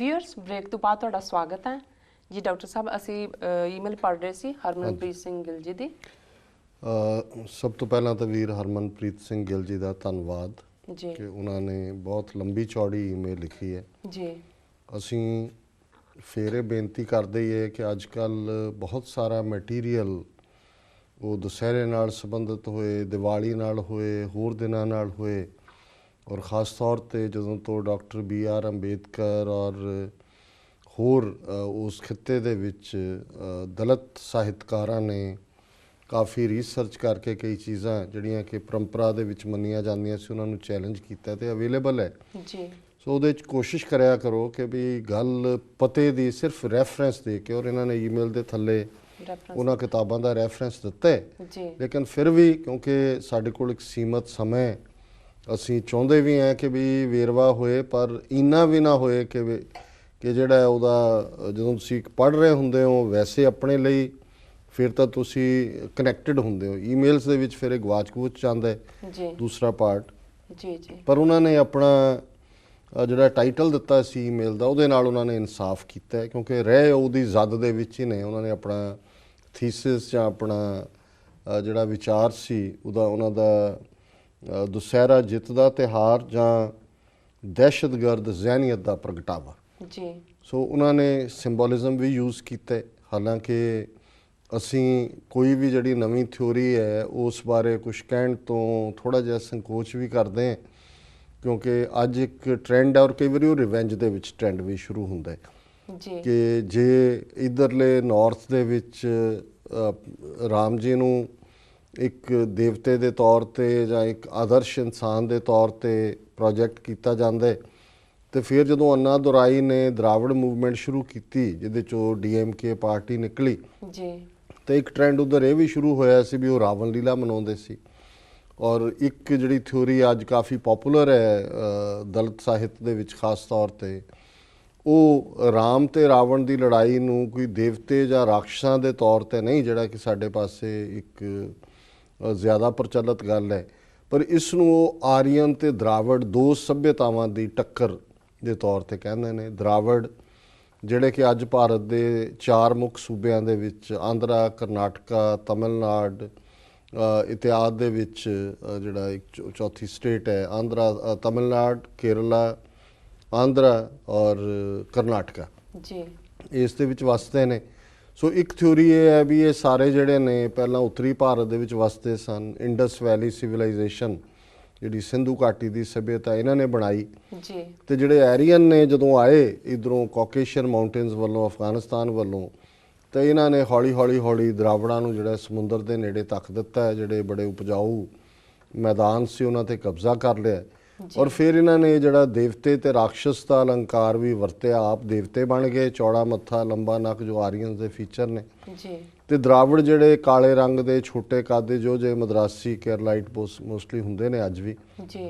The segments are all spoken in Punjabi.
ਵੀਅਰਸ ਬ੍ਰੇਕ ਤੋਂ ਬਾਅਦ ਤੁਹਾਡਾ ਸਵਾਗਤ ਹੈ ਜੀ। ਡਾਕਟਰ ਸਾਹਿਬ ਅਸੀਂ ਈਮੇਲ ਪੜ੍ਹ ਰਹੇ ਸੀ ਹਰਮਨਪ੍ਰੀਤ ਸਿੰਘ ਗਿੱਲ ਜੀ ਦੀ। ਸਭ ਤੋਂ ਪਹਿਲਾਂ ਤਾਂ ਵੀਰ ਹਰਮਨਪ੍ਰੀਤ ਸਿੰਘ ਗਿੱਲ ਜੀ ਦਾ ਧੰਨਵਾਦ ਜੀ ਕਿ ਉਹਨਾਂ ਨੇ ਬਹੁਤ ਲੰਬੀ ਚੌੜੀ ਈਮੇਲ ਲਿਖੀ ਹੈ। ਜੀ ਅਸੀਂ ਫਿਰ ਇਹ ਬੇਨਤੀ ਕਰਦੇ ਹੀ ਹੈ ਕਿ ਅੱਜ ਕੱਲ੍ਹ ਬਹੁਤ ਸਾਰਾ ਮਟੀਰੀਅਲ ਉਹ ਦੁਸਹਿਰੇ ਨਾਲ ਸੰਬੰਧਿਤ ਹੋਏ, ਦੀਵਾਲੀ ਨਾਲ ਹੋਏ, ਹੋਰ ਦਿਨਾਂ ਨਾਲ ਹੋਏ, ਔਰ ख़ास तौर 'ਤੇ ਜਦੋਂ ਤੋਂ ਡਾਕਟਰ BR ਅੰਬੇਦਕਰ ਔਰ ਹੋਰ ਉਸ ਖਿੱਤੇ ਦੇ ਵਿੱਚ ਦਲਿਤ ਸਾਹਿਤਕਾਰਾਂ ਨੇ ਕਾਫੀ ਰਿਸਰਚ ਕਰਕੇ ਕਈ ਚੀਜ਼ਾਂ ਜਿਹੜੀਆਂ ਕਿ ਪਰੰਪਰਾ ਦੇ ਵਿੱਚ ਮੰਨੀਆਂ ਜਾਂਦੀਆਂ ਸੀ ਉਹਨਾਂ ਨੂੰ ਚੈਲੰਜ ਕੀਤਾ ਅਤੇ ਅਵੇਲੇਬਲ ਹੈ ਜੀ। ਸੋ ਉਹਦੇ 'ਚ ਕੋਸ਼ਿਸ਼ ਕਰਿਆ ਕਰੋ ਕਿ ਵੀ ਗੱਲ ਪਤੇ ਦੀ ਸਿਰਫ ਰੈਫਰੈਂਸ ਦੇ ਕੇ, ਔਰ ਇਹਨਾਂ ਨੇ ਈਮੇਲ ਦੇ ਥੱਲੇ ਉਹਨਾਂ ਕਿਤਾਬਾਂ ਦਾ ਰੈਫਰੈਂਸ ਦਿੱਤਾ ਹੈ, ਲੇਕਿਨ ਫਿਰ ਵੀ ਕਿਉਂਕਿ ਸਾਡੇ ਕੋਲ ਇੱਕ ਸੀਮਤ ਸਮਾਂ ਅਸੀਂ ਚਾਹੁੰਦੇ ਵੀ ਹਾਂ ਕਿ ਵੀ ਵੇਰਵਾ ਹੋਏ, ਪਰ ਇੰਨਾ ਵੀ ਨਾ ਹੋਏ ਕਿ ਜਿਹੜਾ ਉਹਦਾ ਜਦੋਂ ਤੁਸੀਂ ਪੜ੍ਹ ਰਹੇ ਹੁੰਦੇ ਹੋ ਵੈਸੇ ਆਪਣੇ ਲਈ ਫਿਰ ਤਾਂ ਤੁਸੀਂ ਕਨੈਕਟਡ ਹੁੰਦੇ ਹੋ, ਈਮੇਲਸ ਦੇ ਵਿੱਚ ਫਿਰ ਇਹ ਗਵਾਚ ਜਾਂਦਾ ਹੈ ਦੂਸਰਾ ਪਾਰਟ। ਪਰ ਉਹਨਾਂ ਨੇ ਆਪਣਾ ਜਿਹੜਾ ਟਾਈਟਲ ਦਿੱਤਾ ਸੀ ਈਮੇਲ ਦਾ ਉਹਦੇ ਨਾਲ ਉਹਨਾਂ ਨੇ ਇਨਸਾਫ ਕੀਤਾ ਹੈ, ਕਿਉਂਕਿ ਰਹਿ ਉਹਦੀ ਜ਼ਦ ਦੇ ਵਿੱਚ ਹੀ ਨੇ। ਉਹਨਾਂ ਨੇ ਆਪਣਾ ਥੀਸਿਸ ਜਾਂ ਆਪਣਾ ਜਿਹੜਾ ਵਿਚਾਰ ਸੀ ਉਹਨਾਂ ਦਾ ਦੁਸਹਿਰਾ ਜਿੱਤ ਦਾ ਤਿਉਹਾਰ ਜਾਂ ਦਹਿਸ਼ਤਗਰਦ ਜ਼ਹਿਨੀਅਤ ਦਾ ਪ੍ਰਗਟਾਵਾ ਜੀ। ਸੋ ਉਹਨਾਂ ਨੇ ਸਿੰਬੋਲਿਜ਼ਮ ਵੀ ਯੂਜ਼ ਕੀਤਾ। ਹਾਲਾਂਕਿ ਅਸੀਂ ਕੋਈ ਵੀ ਜਿਹੜੀ ਨਵੀਂ ਥਿਊਰੀ ਹੈ ਉਸ ਬਾਰੇ ਕੁਝ ਕਹਿਣ ਤੋਂ ਥੋੜ੍ਹਾ ਜਿਹਾ ਸੰਕੋਚ ਵੀ ਕਰਦੇ ਹਾਂ, ਕਿਉਂਕਿ ਅੱਜ ਇੱਕ ਟ੍ਰੈਂਡ ਹੈ ਔਰ ਕਈ ਵਾਰੀ ਉਹ ਰਿਵੈਂਜ ਦੇ ਵਿੱਚ ਟ੍ਰੈਂਡ ਵੀ ਸ਼ੁਰੂ ਹੁੰਦਾ ਹੈ ਕਿ ਜੇ ਇੱਧਰਲੇ ਨਾਰਥ ਦੇ ਵਿੱਚ ਰਾਮ ਜੀ ਨੂੰ ਇੱਕ ਦੇਵਤੇ ਦੇ ਤੌਰ 'ਤੇ ਜਾਂ ਇੱਕ ਆਦਰਸ਼ ਇਨਸਾਨ ਦੇ ਤੌਰ 'ਤੇ ਪ੍ਰੋਜੈਕਟ ਕੀਤਾ ਜਾਂਦਾ ਹੈ, ਅਤੇ ਫਿਰ ਜਦੋਂ ਅੰਨਾ ਦੁਰਾਈ ਨੇ ਦਰਾਵੜ ਮੂਵਮੈਂਟ ਸ਼ੁਰੂ ਕੀਤੀ ਜਿਹਦੇ 'ਚੋਂ DMK ਪਾਰਟੀ ਨਿਕਲੀ ਅਤੇ ਇੱਕ ਟ੍ਰੈਂਡ ਉੱਧਰ ਇਹ ਵੀ ਸ਼ੁਰੂ ਹੋਇਆ ਸੀ ਵੀ ਉਹ ਰਾਵਣ ਲੀਲਾ ਮਨਾਉਂਦੇ ਸੀ। ਔਰ ਇੱਕ ਜਿਹੜੀ ਥਿਊਰੀ ਅੱਜ ਕਾਫੀ ਪੋਪੂਲਰ ਹੈ ਦਲਿਤ ਸਾਹਿਤ ਦੇ ਵਿੱਚ ਖ਼ਾਸ ਤੌਰ 'ਤੇ, ਉਹ ਰਾਮ ਅਤੇ ਰਾਵਣ ਦੀ ਲੜਾਈ ਨੂੰ ਕੋਈ ਦੇਵਤੇ ਜਾਂ ਰਾਖਸ਼ਾਂ ਦੇ ਤੌਰ 'ਤੇ ਨਹੀਂ, ਜਿਹੜਾ ਕਿ ਸਾਡੇ ਪਾਸੇ ਇੱਕ ਜ਼ਿਆਦਾ ਪ੍ਰਚਲਿਤ ਗੱਲ ਹੈ, ਪਰ ਇਸ ਨੂੰ ਉਹ ਆਰੀਅਨ ਅਤੇ ਦਰਾਵੜ ਦੋ ਸੱਭਿਅਤਾਵਾਂ ਦੀ ਟੱਕਰ ਦੇ ਤੌਰ 'ਤੇ ਕਹਿੰਦੇ ਨੇ। ਦਰਾਵੜ ਜਿਹੜੇ ਕਿ ਅੱਜ ਭਾਰਤ ਦੇ 4 ਮੁੱਖ ਸੂਬਿਆਂ ਦੇ ਵਿੱਚ ਆਂਧਰਾ, ਕਰਨਾਟਕਾ, ਤਮਿਲਨਾਡੂ ਇਤਿਹਾਦ ਦੇ ਵਿੱਚ ਜਿਹੜਾ ਇੱਕ ਚੌਥੀ ਸਟੇਟ ਹੈ ਆਂਧਰਾ, ਤਮਿਲਨਾਡੂ, ਕੇਰਲਾ, ਆਂਧਰਾ ਔਰ ਕਰਨਾਟਕਾ ਜੀ, ਇਸ ਦੇ ਵਿੱਚ ਵਸਦੇ ਨੇ। ਸੋ ਇੱਕ ਥਿਊਰੀ ਇਹ ਹੈ ਵੀ ਇਹ ਸਾਰੇ ਜਿਹੜੇ ਨੇ ਪਹਿਲਾਂ ਉੱਤਰੀ ਭਾਰਤ ਦੇ ਵਿੱਚ ਵਸਦੇ ਸਨ। ਇੰਡਸ ਵੈਲੀ ਸਿਵਲਾਈਜੇਸ਼ਨ ਜਿਹੜੀ ਸਿੰਧੂ ਘਾਟੀ ਦੀ ਸੱਭਿਅਤਾ ਇਹਨਾਂ ਨੇ ਬਣਾਈ ਜੀ, ਅਤੇ ਜਿਹੜੇ ਐਰੀਅਨ ਨੇ ਜਦੋਂ ਆਏ ਇੱਧਰੋਂ ਕਾਕੇਸ਼ੀਅਨ ਮਾਊਂਟੇਨਸ ਵੱਲੋਂ, ਅਫਗਾਨਿਸਤਾਨ ਵੱਲੋਂ, ਤਾਂ ਇਹਨਾਂ ਨੇ ਹੌਲੀ ਦਰਾਵੜਾਂ ਨੂੰ ਜਿਹੜਾ ਸਮੁੰਦਰ ਦੇ ਨੇੜੇ ਧੱਕ ਦਿੱਤਾ ਹੈ, ਜਿਹੜੇ ਬੜੇ ਉਪਜਾਊ ਮੈਦਾਨ ਸੀ ਉਹਨਾਂ 'ਤੇ ਕਬਜ਼ਾ ਕਰ ਲਿਆ। ਔਰ ਫਿਰ ਇਹਨਾਂ ਨੇ ਜਿਹੜਾ ਦੇਵਤੇ ਅਤੇ ਰਾਖਸ਼ਸ ਦਾ ਅਲੰਕਾਰ ਵੀ ਵਰਤਿਆ, ਆਪ ਦੇਵਤੇ ਬਣ ਗਏ, ਚੌੜਾ ਮੱਥਾ, ਲੰਬਾ ਨੱਕ ਜੋ ਆਰੀਅਨਸ ਦੇ ਫੀਚਰ ਨੇ, ਅਤੇ ਦਰਾਵੜ ਜਿਹੜੇ ਕਾਲੇ ਰੰਗ ਦੇ ਛੋਟੇ ਕਾਦੇ ਜੋ ਜੇ ਮਦਰਾਸੀ ਕੇਰਲਾਈਟ ਮੋਸਟਲੀ ਹੁੰਦੇ ਨੇ ਅੱਜ ਵੀ,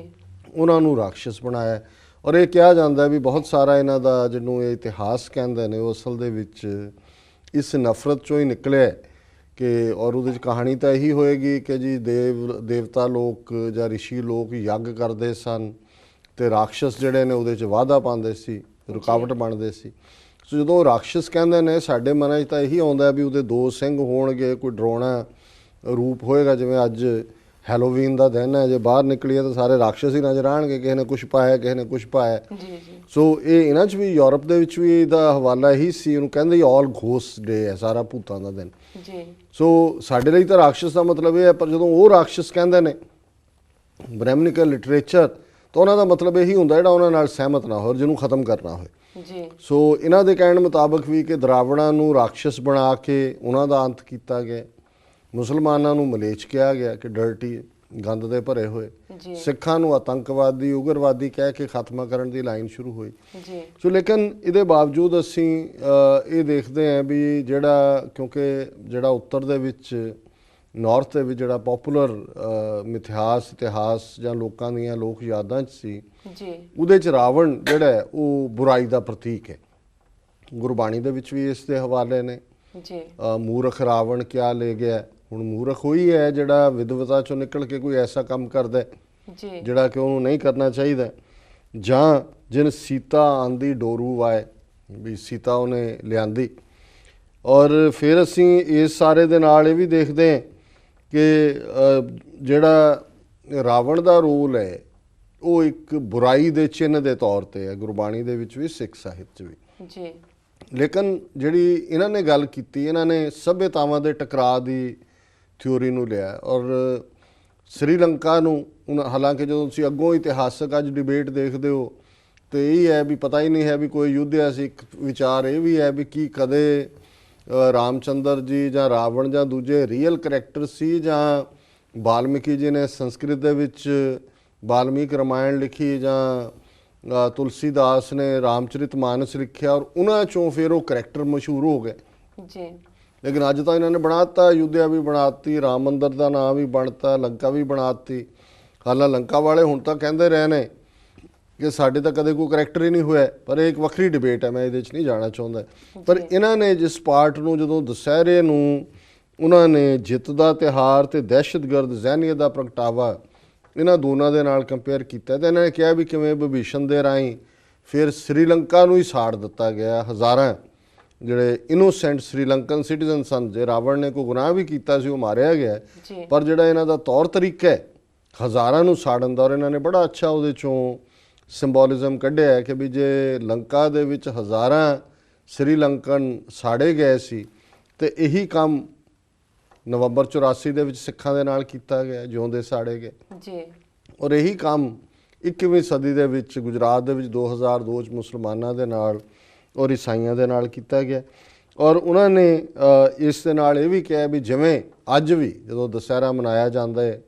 ਉਹਨਾਂ ਨੂੰ ਰਾਖਸ਼ਸ ਬਣਾਇਆ। ਔਰ ਇਹ ਕਿਹਾ ਜਾਂਦਾ ਵੀ ਬਹੁਤ ਸਾਰਾ ਇਹਨਾਂ ਦਾ ਜਿਹਨੂੰ ਇਹ ਇਤਿਹਾਸ ਕਹਿੰਦੇ ਨੇ ਉਹ ਅਸਲ ਦੇ ਵਿੱਚ ਇਸ ਨਫ਼ਰਤ 'ਚੋਂ ਹੀ ਨਿਕਲਿਆ ਕਿ, ਔਰ ਉਹਦੇ 'ਚ ਕਹਾਣੀ ਤਾਂ ਇਹੀ ਹੋਏਗੀ ਕਿ ਜੀ ਦੇਵਤਾ ਲੋਕ ਜਾਂ ਰਿਸ਼ੀ ਲੋਕ ਯੱਗ ਕਰਦੇ ਸਨ ਅਤੇ ਰਾਖਸ਼ਸ ਜਿਹੜੇ ਨੇ ਉਹਦੇ 'ਚ ਵਾਧਾ ਪਾਉਂਦੇ ਸੀ, ਰੁਕਾਵਟ ਬਣਦੇ ਸੀ। ਸੋ ਜਦੋਂ ਰਾਖਸ਼ਸ ਕਹਿੰਦੇ ਨੇ ਸਾਡੇ ਮਨਾਂ 'ਚ ਤਾਂ ਇਹੀ ਆਉਂਦਾ ਵੀ ਉਹਦੇ 2 ਸਿੰਘ ਹੋਣਗੇ, ਕੋਈ ਡਰਾਉਣਾ ਰੂਪ ਹੋਏਗਾ, ਜਿਵੇਂ ਅੱਜ ਹੈਲੋਵੀਨ ਦਾ ਦਿਨ ਹੈ, ਜੇ ਬਾਹਰ ਨਿਕਲੀਏ ਤਾਂ ਸਾਰੇ ਰਾਖਸ਼ਸ ਹੀ ਨਜ਼ਰ ਆਉਣਗੇ, ਕਿਸੇ ਨੇ ਕੁਛ ਪਾਇਆ, ਕਿਸੇ ਨੇ ਕੁਛ ਪਾਇਆ। ਸੋ ਇਹ ਇਹਨਾਂ 'ਚ ਵੀ ਯੂਰਪ ਦੇ ਵਿੱਚ ਵੀ ਇਹਦਾ ਹਵਾਲਾ ਇਹੀ ਸੀ, ਉਹਨੂੰ ਕਹਿੰਦੇ ਆਲ ਘੋਸਟ ਡੇ ਹੈ, ਸਾਰਾ ਭੂਤਾਂ ਦਾ ਦਿਨ। ਸੋ ਸਾਡੇ ਲਈ ਤਾਂ ਰਾਖਸ਼ਸ ਦਾ ਮਤਲਬ ਇਹ ਹੈ, ਪਰ ਜਦੋਂ ਉਹ ਰਾਖਸ਼ਸ ਕਹਿੰਦੇ ਨੇ ਬ੍ਰਹਿਮਨਿਕਲ ਲਿਟਰੇਚਰ, ਤਾਂ ਉਹਨਾਂ ਦਾ ਮਤਲਬ ਇਹੀ ਹੁੰਦਾ ਜਿਹੜਾ ਉਹਨਾਂ ਨਾਲ ਸਹਿਮਤ ਨਾ ਹੋਵੇ, ਜਿਹਨੂੰ ਖ਼ਤਮ ਕਰਨਾ ਹੋਏ। ਸੋ ਇਹਨਾਂ ਦੇ ਕਹਿਣ ਮੁਤਾਬਕ ਵੀ ਕਿ ਦਰਾਵੜਾਂ ਨੂੰ ਰਾਖਸ਼ਸ ਬਣਾ ਕੇ ਉਹਨਾਂ ਦਾ ਅੰਤ ਕੀਤਾ ਗਿਆ, ਮੁਸਲਮਾਨਾਂ ਨੂੰ ਮਲੇਚ ਕਿਹਾ ਗਿਆ ਕਿ ਡਰਟੀ, ਗੰਦ ਦੇ ਭਰੇ ਹੋਏ, ਸਿੱਖਾਂ ਨੂੰ ਆਤੰਕਵਾਦੀ, ਉਗਰਵਾਦੀ ਕਹਿ ਕੇ ਖਾਤਮਾ ਕਰਨ ਦੀ ਲਾਈਨ ਸ਼ੁਰੂ ਹੋਈ। ਸੋ ਲੇਕਿਨ ਇਹਦੇ ਬਾਵਜੂਦ ਅਸੀਂ ਇਹ ਦੇਖਦੇ ਹਾਂ ਵੀ ਜਿਹੜਾ, ਕਿਉਂਕਿ ਜਿਹੜਾ ਉੱਤਰ ਦੇ ਵਿੱਚ ਨਾਰਥ ਦੇ ਵਿੱਚ ਜਿਹੜਾ ਪੋਪੂਲਰ ਇਤਿਹਾਸ ਜਾਂ ਲੋਕਾਂ ਦੀਆਂ ਲੋਕ ਯਾਦਾਂ 'ਚ ਸੀ, ਉਹਦੇ 'ਚ ਰਾਵਣ ਜਿਹੜਾ ਉਹ ਬੁਰਾਈ ਦਾ ਪ੍ਰਤੀਕ ਹੈ। ਗੁਰਬਾਣੀ ਦੇ ਵਿੱਚ ਵੀ ਇਸ ਦੇ ਹਵਾਲੇ ਨੇ, ਮੂਰਖ ਰਾਵਣ ਕਿਆ ਲੈ ਗਿਆ। ਹੁਣ ਮੂਰਖ ਉਹੀ ਹੈ ਜਿਹੜਾ ਵਿਦਵਤਾ 'ਚੋਂ ਨਿਕਲ ਕੇ ਕੋਈ ਐਸਾ ਕੰਮ ਕਰਦਾ ਜਿਹੜਾ ਕਿ ਉਹਨੂੰ ਨਹੀਂ ਕਰਨਾ ਚਾਹੀਦਾ, ਜਾਂ ਜਿਨ ਸੀਤਾ ਆਂਦੀ ਡੋਰੂ ਵਾਏ, ਵੀ ਸੀਤਾ ਉਹਨੇ ਲਿਆਂਦੀ। ਔਰ ਫਿਰ ਅਸੀਂ ਇਸ ਸਾਰੇ ਦੇ ਨਾਲ ਇਹ ਵੀ ਦੇਖਦੇ ਹਾਂ ਕਿ ਜਿਹੜਾ ਰਾਵਣ ਦਾ ਰੋਲ ਹੈ ਉਹ ਇੱਕ ਬੁਰਾਈ ਦੇ ਚਿੰਨ੍ਹ ਦੇ ਤੌਰ ਤੇ ਹੈ ਗੁਰਬਾਣੀ ਦੇ ਵਿੱਚ ਵੀ, ਸਿੱਖ ਸਾਹਿਤ 'ਚ ਵੀ ਜੀ। ਲੇਕਿਨ ਜਿਹੜੀ ਇਹਨਾਂ ਨੇ ਗੱਲ ਕੀਤੀ, ਇਹਨਾਂ ਨੇ ਸਭਿਅਤਾਵਾਂ ਦੇ ਟਕਰਾਅ ਦੀ ਥਿਊਰੀ ਨੂੰ ਲਿਆ ਔਰ ਸ੍ਰੀਲੰਕਾ ਨੂੰ ਹਾਲਾਂਕਿ ਜਦੋਂ ਤੁਸੀਂ ਅੱਗੋਂ ਇਤਿਹਾਸਕ ਅੱਜ ਡਿਬੇਟ ਦੇਖਦੇ ਹੋ ਤੇ ਇਹ ਹੈ ਵੀ ਪਤਾ ਹੀ ਨਹੀਂ ਹੈ ਵੀ ਕੋਈ ਯੁੱਧ ਹੈ। ਸੀ ਇੱਕ ਵਿਚਾਰ ਇਹ ਵੀ ਹੈ ਵੀ ਕੀ ਕਦੇ ਰਾਮਚੰਦਰ ਜੀ ਜਾਂ ਰਾਵਣ ਜਾਂ ਦੂਜੇ ਰੀਅਲ ਕਰੈਕਟਰ ਸੀ, ਜਾਂ ਵਾਲਮੀਕੀ ਜੀ ਨੇ ਸੰਸਕ੍ਰਿਤ ਦੇ ਵਿੱਚ ਵਾਲਮੀਕ ਰਾਮਾਇਣ ਲਿਖੀ, ਜਾਂ ਤੁਲਸੀਦਾਸ ਨੇ ਰਾਮਚਰਿਤ ਮਾਨਸ ਲਿਖਿਆ ਔਰ ਉਹਨਾਂ ਚੋਂ ਫਿਰ ਉਹ ਕਰੈਕਟਰ ਮਸ਼ਹੂਰ ਹੋ ਗਏ ਜੀ। ਲੇਕਿਨ ਅੱਜ ਤਾਂ ਇਹਨਾਂ ਨੇ ਬਣਾਤਾ, ਅਯੁੱਧਿਆ ਵੀ ਬਣਾਤੀ, ਰਾਮ ਮੰਦਰ ਦਾ ਨਾਮ ਵੀ ਬਣਤਾ, ਲੰਕਾ ਵੀ ਬਣਾਤੀ। ਹਾਲਾਂ ਲੰਕਾ ਵਾਲੇ ਹੁਣ ਤਾਂ ਕਹਿੰਦੇ ਰਹੇ ਨੇ ਕਿ ਸਾਡੇ ਤਾਂ ਕਦੇ ਕੋਈ ਕਰੈਕਟਰ ਹੀ ਨਹੀਂ ਹੋਇਆ, ਪਰ ਇਹ ਇੱਕ ਵੱਖਰੀ ਡਿਬੇਟ ਹੈ, ਮੈਂ ਇਹਦੇ 'ਚ ਨਹੀਂ ਜਾਣਾ ਚਾਹੁੰਦਾ। ਪਰ ਇਹਨਾਂ ਨੇ ਜਿਸ ਪਾਰਟ ਨੂੰ ਜਦੋਂ ਦੁਸਹਿਰੇ ਨੂੰ ਉਹਨਾਂ ਨੇ ਜਿੱਤ ਦਾ ਤਿਉਹਾਰ ਤੇ ਦਹਿਸ਼ਤਗਰਦ ਜ਼ਹਿਨੀਅਤ ਦਾ ਪ੍ਰਗਟਾਵਾ ਇਹਨਾਂ ਦੋਨਾਂ ਦੇ ਨਾਲ ਕੰਪੇਅਰ ਕੀਤਾ ਤੇ ਇਹਨਾਂ ਨੇ ਕਿਹਾ ਵੀ ਕਿਵੇਂ ਵਿਭੀਸ਼ਣ ਦੇ ਰਾਹੀਂ ਫਿਰ ਸ੍ਰੀਲੰਕਾ ਨੂੰ ਹੀ ਸਾੜ ਦਿੱਤਾ ਗਿਆ। ਹਜ਼ਾਰਾਂ ਜਿਹੜੇ ਇਨੋਸੈਂਟ ਸ੍ਰੀਲੰਕਨ ਸਿਟੀਜ਼ਨ ਸਨ, ਜੇ ਰਾਵਣ ਨੇ ਕੋਈ ਗੁਨਾਹ ਵੀ ਕੀਤਾ ਸੀ ਉਹ ਮਾਰਿਆ ਗਿਆ, ਪਰ ਜਿਹੜਾ ਇਹਨਾਂ ਦਾ ਤੌਰ ਤਰੀਕਾ ਹੈ ਹਜ਼ਾਰਾਂ ਨੂੰ ਸਾੜਨ ਦਾ, ਔਰ ਇਹਨਾਂ ਨੇ ਬੜਾ ਅੱਛਾ ਉਹਦੇ ਚੋਂ ਸਿੰਬੋਲਿਜ਼ਮ ਕੱਢਿਆ ਹੈ ਕਿ ਵੀ ਜੇ ਲੰਕਾ ਦੇ ਵਿੱਚ ਹਜ਼ਾਰਾਂ ਸ੍ਰੀਲੰਕਨ ਸਾੜੇ ਗਏ ਸੀ ਤੇ ਇਹੀ ਕੰਮ ਨਵੰਬਰ 84 ਦੇ ਵਿੱਚ ਸਿੱਖਾਂ ਦੇ ਨਾਲ ਕੀਤਾ ਗਿਆ, ਜਿਉਂਦੇ ਸਾੜੇ ਗਏ ਜੀ। ਔਰ ਇਹੀ ਕੰਮ 21ਵੀਂ ਸਦੀ ਦੇ ਵਿੱਚ ਗੁਜਰਾਤ ਦੇ ਵਿੱਚ 2002 ਚ ਮੁਸਲਮਾਨਾਂ ਦੇ ਨਾਲ ਔਰ ਈਸਾਈਆਂ ਦੇ ਨਾਲ ਕੀਤਾ ਗਿਆ। ਔਰ ਉਹਨਾਂ ਨੇ ਇਸ ਦੇ ਨਾਲ ਇਹ ਵੀ ਕਿਹਾ ਵੀ ਜਿਵੇਂ ਅੱਜ ਵੀ ਜਦੋਂ ਦੁਸਹਿਰਾ ਮਨਾਇਆ ਜਾਂਦਾ ਹੈ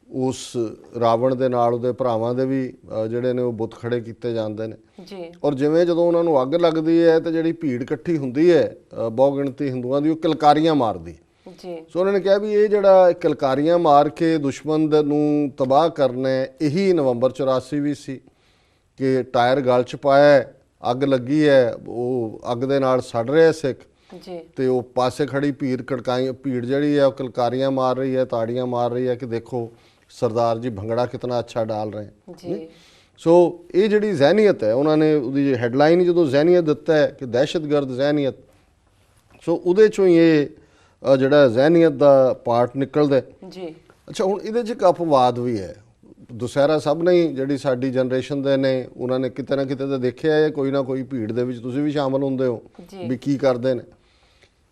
ਉਸ ਰਾਵਣ ਦੇ ਨਾਲ ਉਹਦੇ ਭਰਾਵਾਂ ਦੇ ਵੀ ਜਿਹੜੇ ਨੇ ਉਹ ਬੁੱਤ ਖੜੇ ਕੀਤੇ ਜਾਂਦੇ ਨੇ ਜੀ। ਔਰ ਜਿਵੇਂ ਜਦੋਂ ਉਹਨਾਂ ਨੂੰ ਅੱਗ ਲੱਗਦੀ ਹੈ ਤੇ ਜਿਹੜੀ ਭੀੜ ਇਕੱਠੀ ਹੁੰਦੀ ਹੈ ਬਹੁ ਗਿਣਤੀ ਹਿੰਦੂਆਂ ਦੀ, ਉਹ ਕਿਲਕਾਰੀਆਂ ਮਾਰਦੀ ਜੀ। ਸੋ ਉਹਨਾਂ ਨੇ ਕਿਹਾ ਵੀ ਇਹ ਜਿਹੜਾ ਕਿਲਕਾਰੀਆਂ ਮਾਰ ਕੇ ਦੁਸ਼ਮਣ ਨੂੰ ਤਬਾਹ ਕਰਨਾ, ਇਹੀ ਨਵੰਬਰ 84 ਵੀ ਸੀ ਕਿ ਟਾਇਰ ਗਲ 'ਚ ਪਾਇਆ, ਅੱਗ ਲੱਗੀ ਹੈ, ਉਹ ਅੱਗ ਦੇ ਨਾਲ ਸੜ ਰਿਹਾ ਸਿੱਖ ਜੀ। ਤੇ ਉਹ ਪਾਸੇ ਖੜੀ ਭੀੜ ਜਿਹੜੀ ਹੈ ਉਹ ਕਿਲਕਾਰੀਆਂ ਮਾਰ ਰਹੀ ਹੈ, ਤਾੜੀਆਂ ਮਾਰ ਰਹੀ ਹੈ ਕਿ ਦੇਖੋ ਸਰਦਾਰ ਜੀ ਭੰਗੜਾ ਕਿਤਨਾ ਅੱਛਾ ਡਾਲ ਰਹੇ ਜੀ। ਸੋ ਇਹ ਜਿਹੜੀ ਜ਼ਹਿਨੀਅਤ ਹੈ, ਉਹਨਾਂ ਨੇ ਉਹਦੀ ਹੈਡਲਾਈਨ ਜਦੋਂ ਜ਼ਹਿਨੀਅਤ ਦਿੱਤਾ ਹੈ ਕਿ ਦਹਿਸ਼ਤਗਰਦ ਜ਼ਹਿਨੀਅਤ, ਸੋ ਉਹਦੇ ਚੋਂ ਹੀ ਇਹ ਜਿਹੜਾ ਜ਼ਹਿਨੀਅਤ ਦਾ ਪਾਰਟ ਨਿਕਲਦਾ ਜੀ। ਅੱਛਾ, ਹੁਣ ਇਹਦੇ 'ਚ ਇੱਕ ਅਪਵਾਦ ਵੀ ਹੈ। ਦੁਸਹਿਰਾ ਸਭ ਨੇ ਜਿਹੜੀ ਸਾਡੀ ਜਨਰੇਸ਼ਨ ਦੇ ਨੇ ਉਹਨਾਂ ਨੇ ਕਿਤੇ ਨਾ ਕਿਤੇ ਤਾਂ ਦੇਖਿਆ ਹੈ, ਕੋਈ ਨਾ ਕੋਈ ਭੀੜ ਦੇ ਵਿੱਚ ਤੁਸੀਂ ਵੀ ਸ਼ਾਮਲ ਹੁੰਦੇ ਹੋ ਵੀ ਕੀ ਕਰਦੇ ਨੇ।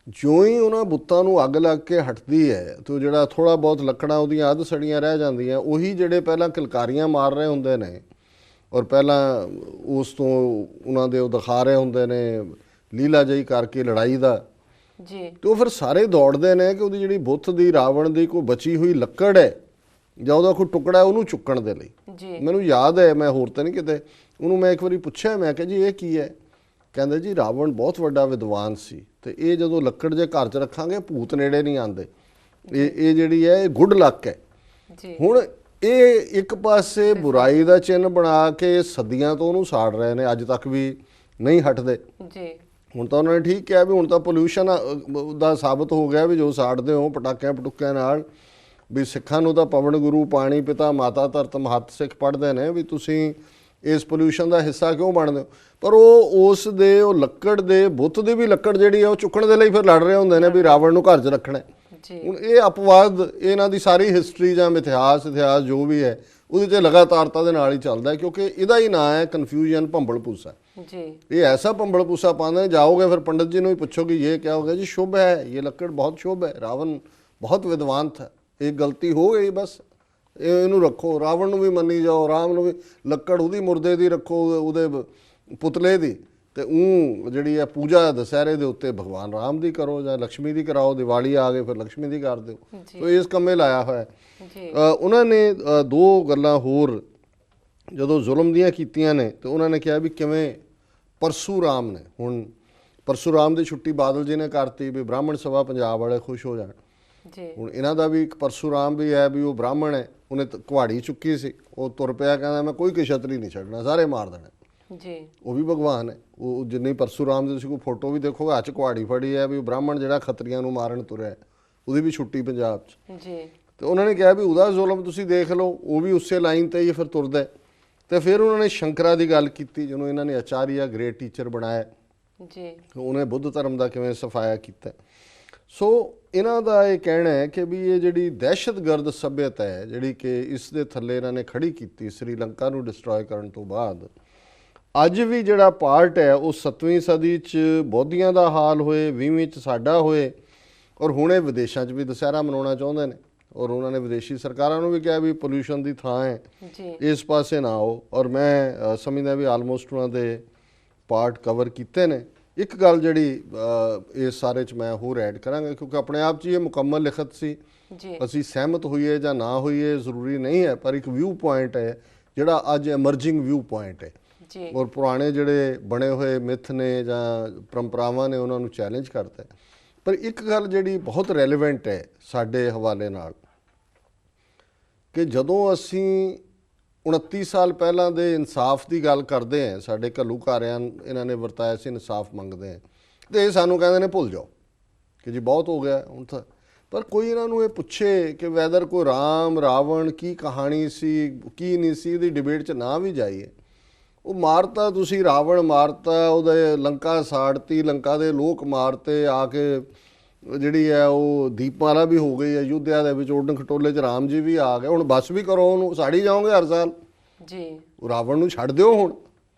ਜਿਉਂ ਹੀ ਉਹਨਾਂ ਬੁੱਤਾਂ ਨੂੰ ਅੱਗ ਲੱਗ ਕੇ ਹਟਦੀ ਹੈ ਤੇ ਜਿਹੜਾ ਥੋੜ੍ਹਾ ਬਹੁਤ ਲੱਕੜਾਂ ਉਹਦੀਆਂ ਅੱਧ ਸੜੀਆਂ ਰਹਿ ਜਾਂਦੀਆਂ, ਉਹੀ ਜਿਹੜੇ ਪਹਿਲਾਂ ਕਿਲਕਾਰੀਆਂ ਮਾਰ ਰਹੇ ਹੁੰਦੇ ਨੇ ਔਰ ਪਹਿਲਾਂ ਉਸ ਤੋਂ ਉਹਨਾਂ ਦੇ ਉਹ ਦਿਖਾ ਰਹੇ ਹੁੰਦੇ ਨੇ ਲੀਲਾ ਜਿਹੀ ਕਰਕੇ ਲੜਾਈ ਦਾ ਜੀ, ਤੇ ਉਹ ਫਿਰ ਸਾਰੇ ਦੌੜਦੇ ਨੇ ਕਿ ਉਹਦੀ ਜਿਹੜੀ ਬੁੱਤ ਦੀ ਰਾਵਣ ਦੀ ਕੋਈ ਬਚੀ ਹੋਈ ਲੱਕੜ ਹੈ ਜਾਂ ਉਹਦਾ ਕੋਈ ਟੁਕੜਾ ਉਹਨੂੰ ਚੁੱਕਣ ਦੇ ਲਈ। ਮੈਨੂੰ ਯਾਦ ਹੈ, ਮੈਂ ਹੋਰ ਤਾਂ ਨਹੀਂ ਕਿਤੇ, ਉਹਨੂੰ ਮੈਂ ਇੱਕ ਵਾਰੀ ਪੁੱਛਿਆ, ਮੈਂ ਕਿਹਾ ਜੀ ਇਹ ਕੀ ਹੈ? ਕਹਿੰਦੇ ਜੀ ਰਾਵਣ ਬਹੁਤ ਵੱਡਾ ਵਿਦਵਾਨ ਸੀ ਤੇ ਇਹ ਜਦੋਂ ਲੱਕੜ ਜੇ ਘਰ 'ਚ ਰੱਖਾਂਗੇ ਭੂਤ ਨੇੜੇ ਨਹੀਂ ਆਉਂਦੇ, ਇਹ ਜਿਹੜੀ ਹੈ ਇਹ ਗੁੱਡ ਲੱਕ ਹੈ। ਹੁਣ ਇਹ ਇੱਕ ਪਾਸੇ ਬੁਰਾਈ ਦਾ ਚਿੰਨ੍ਹ ਬਣਾ ਕੇ ਸਦੀਆਂ ਤੋਂ ਉਹਨੂੰ ਸਾੜ ਰਹੇ ਨੇ, ਅੱਜ ਤੱਕ ਵੀ ਨਹੀਂ ਹਟਦੇ ਜੀ। ਹੁਣ ਤਾਂ ਉਹਨਾਂ ਨੇ ਠੀਕ ਕਿਹਾ ਵੀ ਹੁਣ ਤਾਂ ਪੋਲਿਊਸ਼ਨ ਦਾ ਸਾਬਤ ਹੋ ਗਿਆ ਵੀ ਜੋ ਸਾੜਦੇ ਹੋ ਪਟਾਕਿਆਂ ਪਟੁੱਕਿਆਂ ਨਾਲ, ਵੀ ਸਿੱਖਾਂ ਨੂੰ ਤਾਂ ਪਵਨ ਗੁਰੂ ਪਾਣੀ ਪਿਤਾ ਮਾਤਾ ਧਰਤ ਮਹੱਤ ਸਿੱਖ ਪੜ੍ਹਦੇ ਨੇ ਵੀ ਤੁਸੀਂ ਇਸ ਪੋਲਿਊਸ਼ਨ ਦਾ ਹਿੱਸਾ ਕਿਉਂ ਬਣਦੇ ਹੋ। ਪਰ ਉਹ ਉਸ ਦੇ ਉਹ ਲੱਕੜ ਦੇ ਬੁੱਤ ਦੀ ਵੀ ਲੱਕੜ ਜਿਹੜੀ ਆ ਉਹ ਚੁੱਕਣ ਦੇ ਲਈ ਫਿਰ ਲੜ ਰਹੇ ਹੁੰਦੇ ਨੇ ਵੀ ਰਾਵਣ ਨੂੰ ਘਰ 'ਚ ਰੱਖਣਾ। ਹੁਣ ਇਹ ਅਪਵਾਦ ਇਹਨਾਂ ਦੀ ਸਾਰੀ ਹਿਸਟਰੀ ਜਾਂ ਇਤਿਹਾਸ ਜੋ ਵੀ ਹੈ ਉਹਦੇ 'ਚ ਲਗਾਤਾਰਤਾ ਦੇ ਨਾਲ ਹੀ ਚੱਲਦਾ, ਕਿਉਂਕਿ ਇਹਦਾ ਹੀ ਨਾਂ ਹੈ ਕਨਫਿਊਜ਼ਨ, ਭੰਬਲ ਭੂਸਾ ਜੀ। ਇਹ ਐਸਾ ਭੰਬਲ ਭੂਸਾ ਪਾਉਂਦੇ ਜਾਓਗੇ ਫਿਰ ਪੰਡਤ ਜੀ ਨੂੰ ਹੀ ਪੁੱਛੋਗੇ ਇਹ क्या हो गया जी, शुभ है ये लकड़ बहुत शुभ है, रावण बहुत विद्वान था, एक गलती हो गई बस ਇਹਨੂੰ ਰੱਖੋ। ਰਾਵਣ ਨੂੰ ਵੀ ਮੰਨੀ ਜਾਓ, ਰਾਮ ਨੂੰ ਵੀ, ਲੱਕੜ ਉਹਦੀ ਮੁਰਦੇ ਦੀ ਰੱਖੋ, ਉਹਦੇ ਪੁਤਲੇ ਦੀ, ਤੇ ਉਹ ਜਿਹੜੀ ਹੈ ਪੂਜਾ ਦੁਸਹਿਰੇ ਦੇ ਉੱਤੇ ਭਗਵਾਨ ਰਾਮ ਦੀ ਕਰੋ ਜਾਂ ਲక్ష్ਮੀ ਦੀ ਕਰਾਓ, ਦੀਵਾਲੀ ਆ ਗਈ ਫਿਰ ਲక్ష్ਮੀ ਦੀ ਕਰ ਦਿਓ। ਸੋ ਇਸ ਕੰਮੇ ਲਾਇਆ ਹੋਇਆ। ਉਹਨਾਂ ਨੇ ਦੋ ਗੱਲਾਂ ਹੋਰ ਜਦੋਂ ਜ਼ੁਲਮ ਦੀਆਂ ਕੀਤੀਆਂ ਨੇ ਤੇ ਉਹਨਾਂ ਨੇ ਕਿਹਾ ਵੀ ਕਿਵੇਂ ਪਰਸ਼ੂਰਾਮ ਨੇ, ਹੁਣ ਪਰਸ਼ੂਰਾਮ ਦੀ ਛੁੱਟੀ ਬਾਦਲ ਜੀ ਨੇ ਕਰਤੀ ਵੀ ਬ੍ਰਾਹਮਣ ਸਭਾ ਪੰਜਾਬ ਵਾਲੇ ਖੁਸ਼ ਹੋ ਜਾਣ। ਹੁਣ ਇਹਨਾਂ ਦਾ ਵੀ ਇੱਕ ਪਰਸ਼ੂਰਾਮ ਵੀ ਹੈ ਵੀ ਉਹ ਬ੍ਰਾਹਮਣ ਹੈ, ਉਹਨੇ ਕੁਹਾੜੀ ਚੁੱਕੀ ਸੀ, ਉਹ ਤੁਰ ਪਿਆ ਕਹਿੰਦਾ ਮੈਂ ਕੋਈ ਕਸ਼ਤਰੀ ਨਹੀਂ ਛੱਡਣਾ, ਸਾਰੇ ਮਾਰ ਦੇਣਾ ਜੀ। ਉਹ ਵੀ ਭਗਵਾਨ ਹੈ, ਉਹ ਜਿੰਨੀ ਪਰਸ਼ੂਰਾਮ ਦੀ ਤੁਸੀਂ ਕੋਈ ਫੋਟੋ ਵੀ ਦੇਖੋਗੇ ਹੱਥ 'ਚ ਕੁਹਾੜੀ ਫੜੀ ਹੈ ਵੀ ਉਹ ਬ੍ਰਾਹਮਣ ਜਿਹੜਾ ਖੱਤਰੀਆਂ ਨੂੰ ਮਾਰਨ ਤੁਰਿਆ, ਉਹਦੀ ਵੀ ਛੁੱਟੀ ਪੰਜਾਬ 'ਚ ਜੀ। ਤੇ ਉਹਨਾਂ ਨੇ ਕਿਹਾ ਵੀ ਉਹਦਾ ਜ਼ੁਲਮ ਤੁਸੀਂ ਦੇਖ ਲਓ, ਉਹ ਵੀ ਉਸੇ ਲਾਈਨ ਤੇ ਹੀ ਫਿਰ ਤੁਰਦਾ। ਤੇ ਫਿਰ ਉਹਨਾਂ ਨੇ ਸ਼ੰਕਰਾ ਦੀ ਗੱਲ ਕੀਤੀ, ਜਿਹਨੂੰ ਇਹਨਾਂ ਨੇ ਆਚਾਰੀਆ ਗ੍ਰੇਟ ਟੀਚਰ ਬਣਾਇਆ ਜੀ, ਉਹਨੇ ਬੁੱਧ ਧਰਮ ਦਾ ਕਿਵੇਂ ਸਫਾਇਆ ਕੀਤਾ। ਸੋ ਇਹਨਾਂ ਦਾ ਇਹ ਕਹਿਣਾ ਹੈ ਕਿ ਵੀ ਇਹ ਜਿਹੜੀ ਦਹਿਸ਼ਤਗਰਦ ਸੱਭਿਅਤਾ ਹੈ ਜਿਹੜੀ ਕਿ ਇਸ ਦੇ ਥੱਲੇ ਇਹਨਾਂ ਨੇ ਖੜੀ ਕੀਤੀ ਸ੍ਰੀਲੰਕਾ ਨੂੰ ਡਿਸਟਰੋਏ ਕਰਨ ਤੋਂ ਬਾਅਦ, ਅੱਜ ਵੀ ਜਿਹੜਾ ਪਾਰਟ ਹੈ ਉਹ 7ਵੀਂ ਸਦੀ 'ਚ ਬੋਧੀਆਂ ਦਾ ਹਾਲ ਹੋਏ, 20ਵੀਂ 'ਚ ਸਾਡਾ ਹੋਏ, ਔਰ ਹੁਣ ਇਹ ਵਿਦੇਸ਼ਾਂ 'ਚ ਵੀ ਦੁਸਹਿਰਾ ਮਨਾਉਣਾ ਚਾਹੁੰਦੇ ਨੇ। ਔਰ ਉਹਨਾਂ ਨੇ ਵਿਦੇਸ਼ੀ ਸਰਕਾਰਾਂ ਨੂੰ ਵੀ ਕਿਹਾ ਵੀ ਪੋਲਿਊਸ਼ਨ ਦੀ ਥਾਂ ਹੈ, ਇਸ ਪਾਸੇ ਨਾ ਆਓ। ਔਰ ਮੈਂ ਸਮਝਦਾ ਵੀ ਆਲਮੋਸਟ ਉਹਨਾਂ ਦੇ ਪਾਰਟ ਕਵਰ ਕੀਤੇ ਨੇ। ਇੱਕ ਗੱਲ ਜਿਹੜੀ ਇਸ ਸਾਰੇ 'ਚ ਮੈਂ ਹੋਰ ਐਡ ਕਰਾਂਗਾ, ਕਿਉਂਕਿ ਆਪਣੇ ਆਪ 'ਚ ਇਹ ਮੁਕੰਮਲ ਲਿਖਤ ਸੀ, ਅਸੀਂ ਸਹਿਮਤ ਹੋਈਏ ਜਾਂ ਨਾ ਹੋਈਏ ਜ਼ਰੂਰੀ ਨਹੀਂ ਹੈ, ਪਰ ਇੱਕ ਵਿਊ ਪੁਆਇੰਟ ਹੈ ਜਿਹੜਾ ਅੱਜ ਐਮਰਜਿੰਗ ਵਿਊ ਪੁਆਇੰਟ ਹੈ। ਔਰ ਪੁਰਾਣੇ ਜਿਹੜੇ ਬਣੇ ਹੋਏ ਮਿਥ ਨੇ ਜਾਂ ਪਰੰਪਰਾਵਾਂ ਨੇ ਉਹਨਾਂ ਨੂੰ ਚੈਲੰਜ ਕਰਦਾ। ਪਰ ਇੱਕ ਗੱਲ ਜਿਹੜੀ ਬਹੁਤ ਰੈਲੇਵੈਂਟ ਹੈ ਸਾਡੇ ਹਵਾਲੇ ਨਾਲ, ਕਿ ਜਦੋਂ ਅਸੀਂ 29 ਸਾਲ ਪਹਿਲਾਂ ਦੇ ਇਨਸਾਫ ਦੀ ਗੱਲ ਕਰਦੇ ਹਾਂ, ਸਾਡੇ ਘੱਲੂਘਾਰਿਆਂ ਇਹਨਾਂ ਨੇ ਵਰਤਾਇਆ ਸੀ ਇਨਸਾਫ ਮੰਗਦੇ ਹਾਂ, ਤੇ ਇਹ ਸਾਨੂੰ ਕਹਿੰਦੇ ਨੇ ਭੁੱਲ ਜਾਓ ਕਿ ਜੀ ਬਹੁਤ ਹੋ ਗਿਆ ਹੁਣ ਤਾਂ। ਪਰ ਕੋਈ ਇਹਨਾਂ ਨੂੰ ਇਹ ਪੁੱਛੇ ਕਿ ਵੈਦਰ ਕੋਈ ਰਾਮ ਰਾਵਣ ਕੀ ਕਹਾਣੀ ਸੀ ਕੀ ਨਹੀਂ ਸੀ, ਇਹਦੀ ਡਿਬੇਟ 'ਚ ਨਾ ਵੀ ਜਾਈਏ। ਉਹ ਮਾਰਤਾ ਤੁਸੀਂ, ਰਾਵਣ ਮਾਰਤਾ, ਉਹਦੇ ਲੰਕਾ ਸਾੜਤੀ, ਲੰਕਾ ਦੇ ਲੋਕ ਮਾਰਤੇ, ਆ ਕੇ ਜਿਹੜੀ ਹੈ ਉਹ ਦੀਪਮਾਲਾ ਵੀ ਹੋ ਗਈ ਅਯੁੱਧਿਆ ਦੇ ਵਿੱਚ, ਉਡਣ ਖਟੋਲੇ 'ਚ ਰਾਮ ਜੀ ਵੀ ਆ ਗਏ। ਹੁਣ ਬਸ ਵੀ ਕਰੋ, ਉਹਨੂੰ ਸਾੜੀ ਜਾਓਗੇ ਹਰ ਸਾਲ ਜੀ, ਰਾਵਣ ਨੂੰ ਛੱਡ ਦਿਓ। ਹੁਣ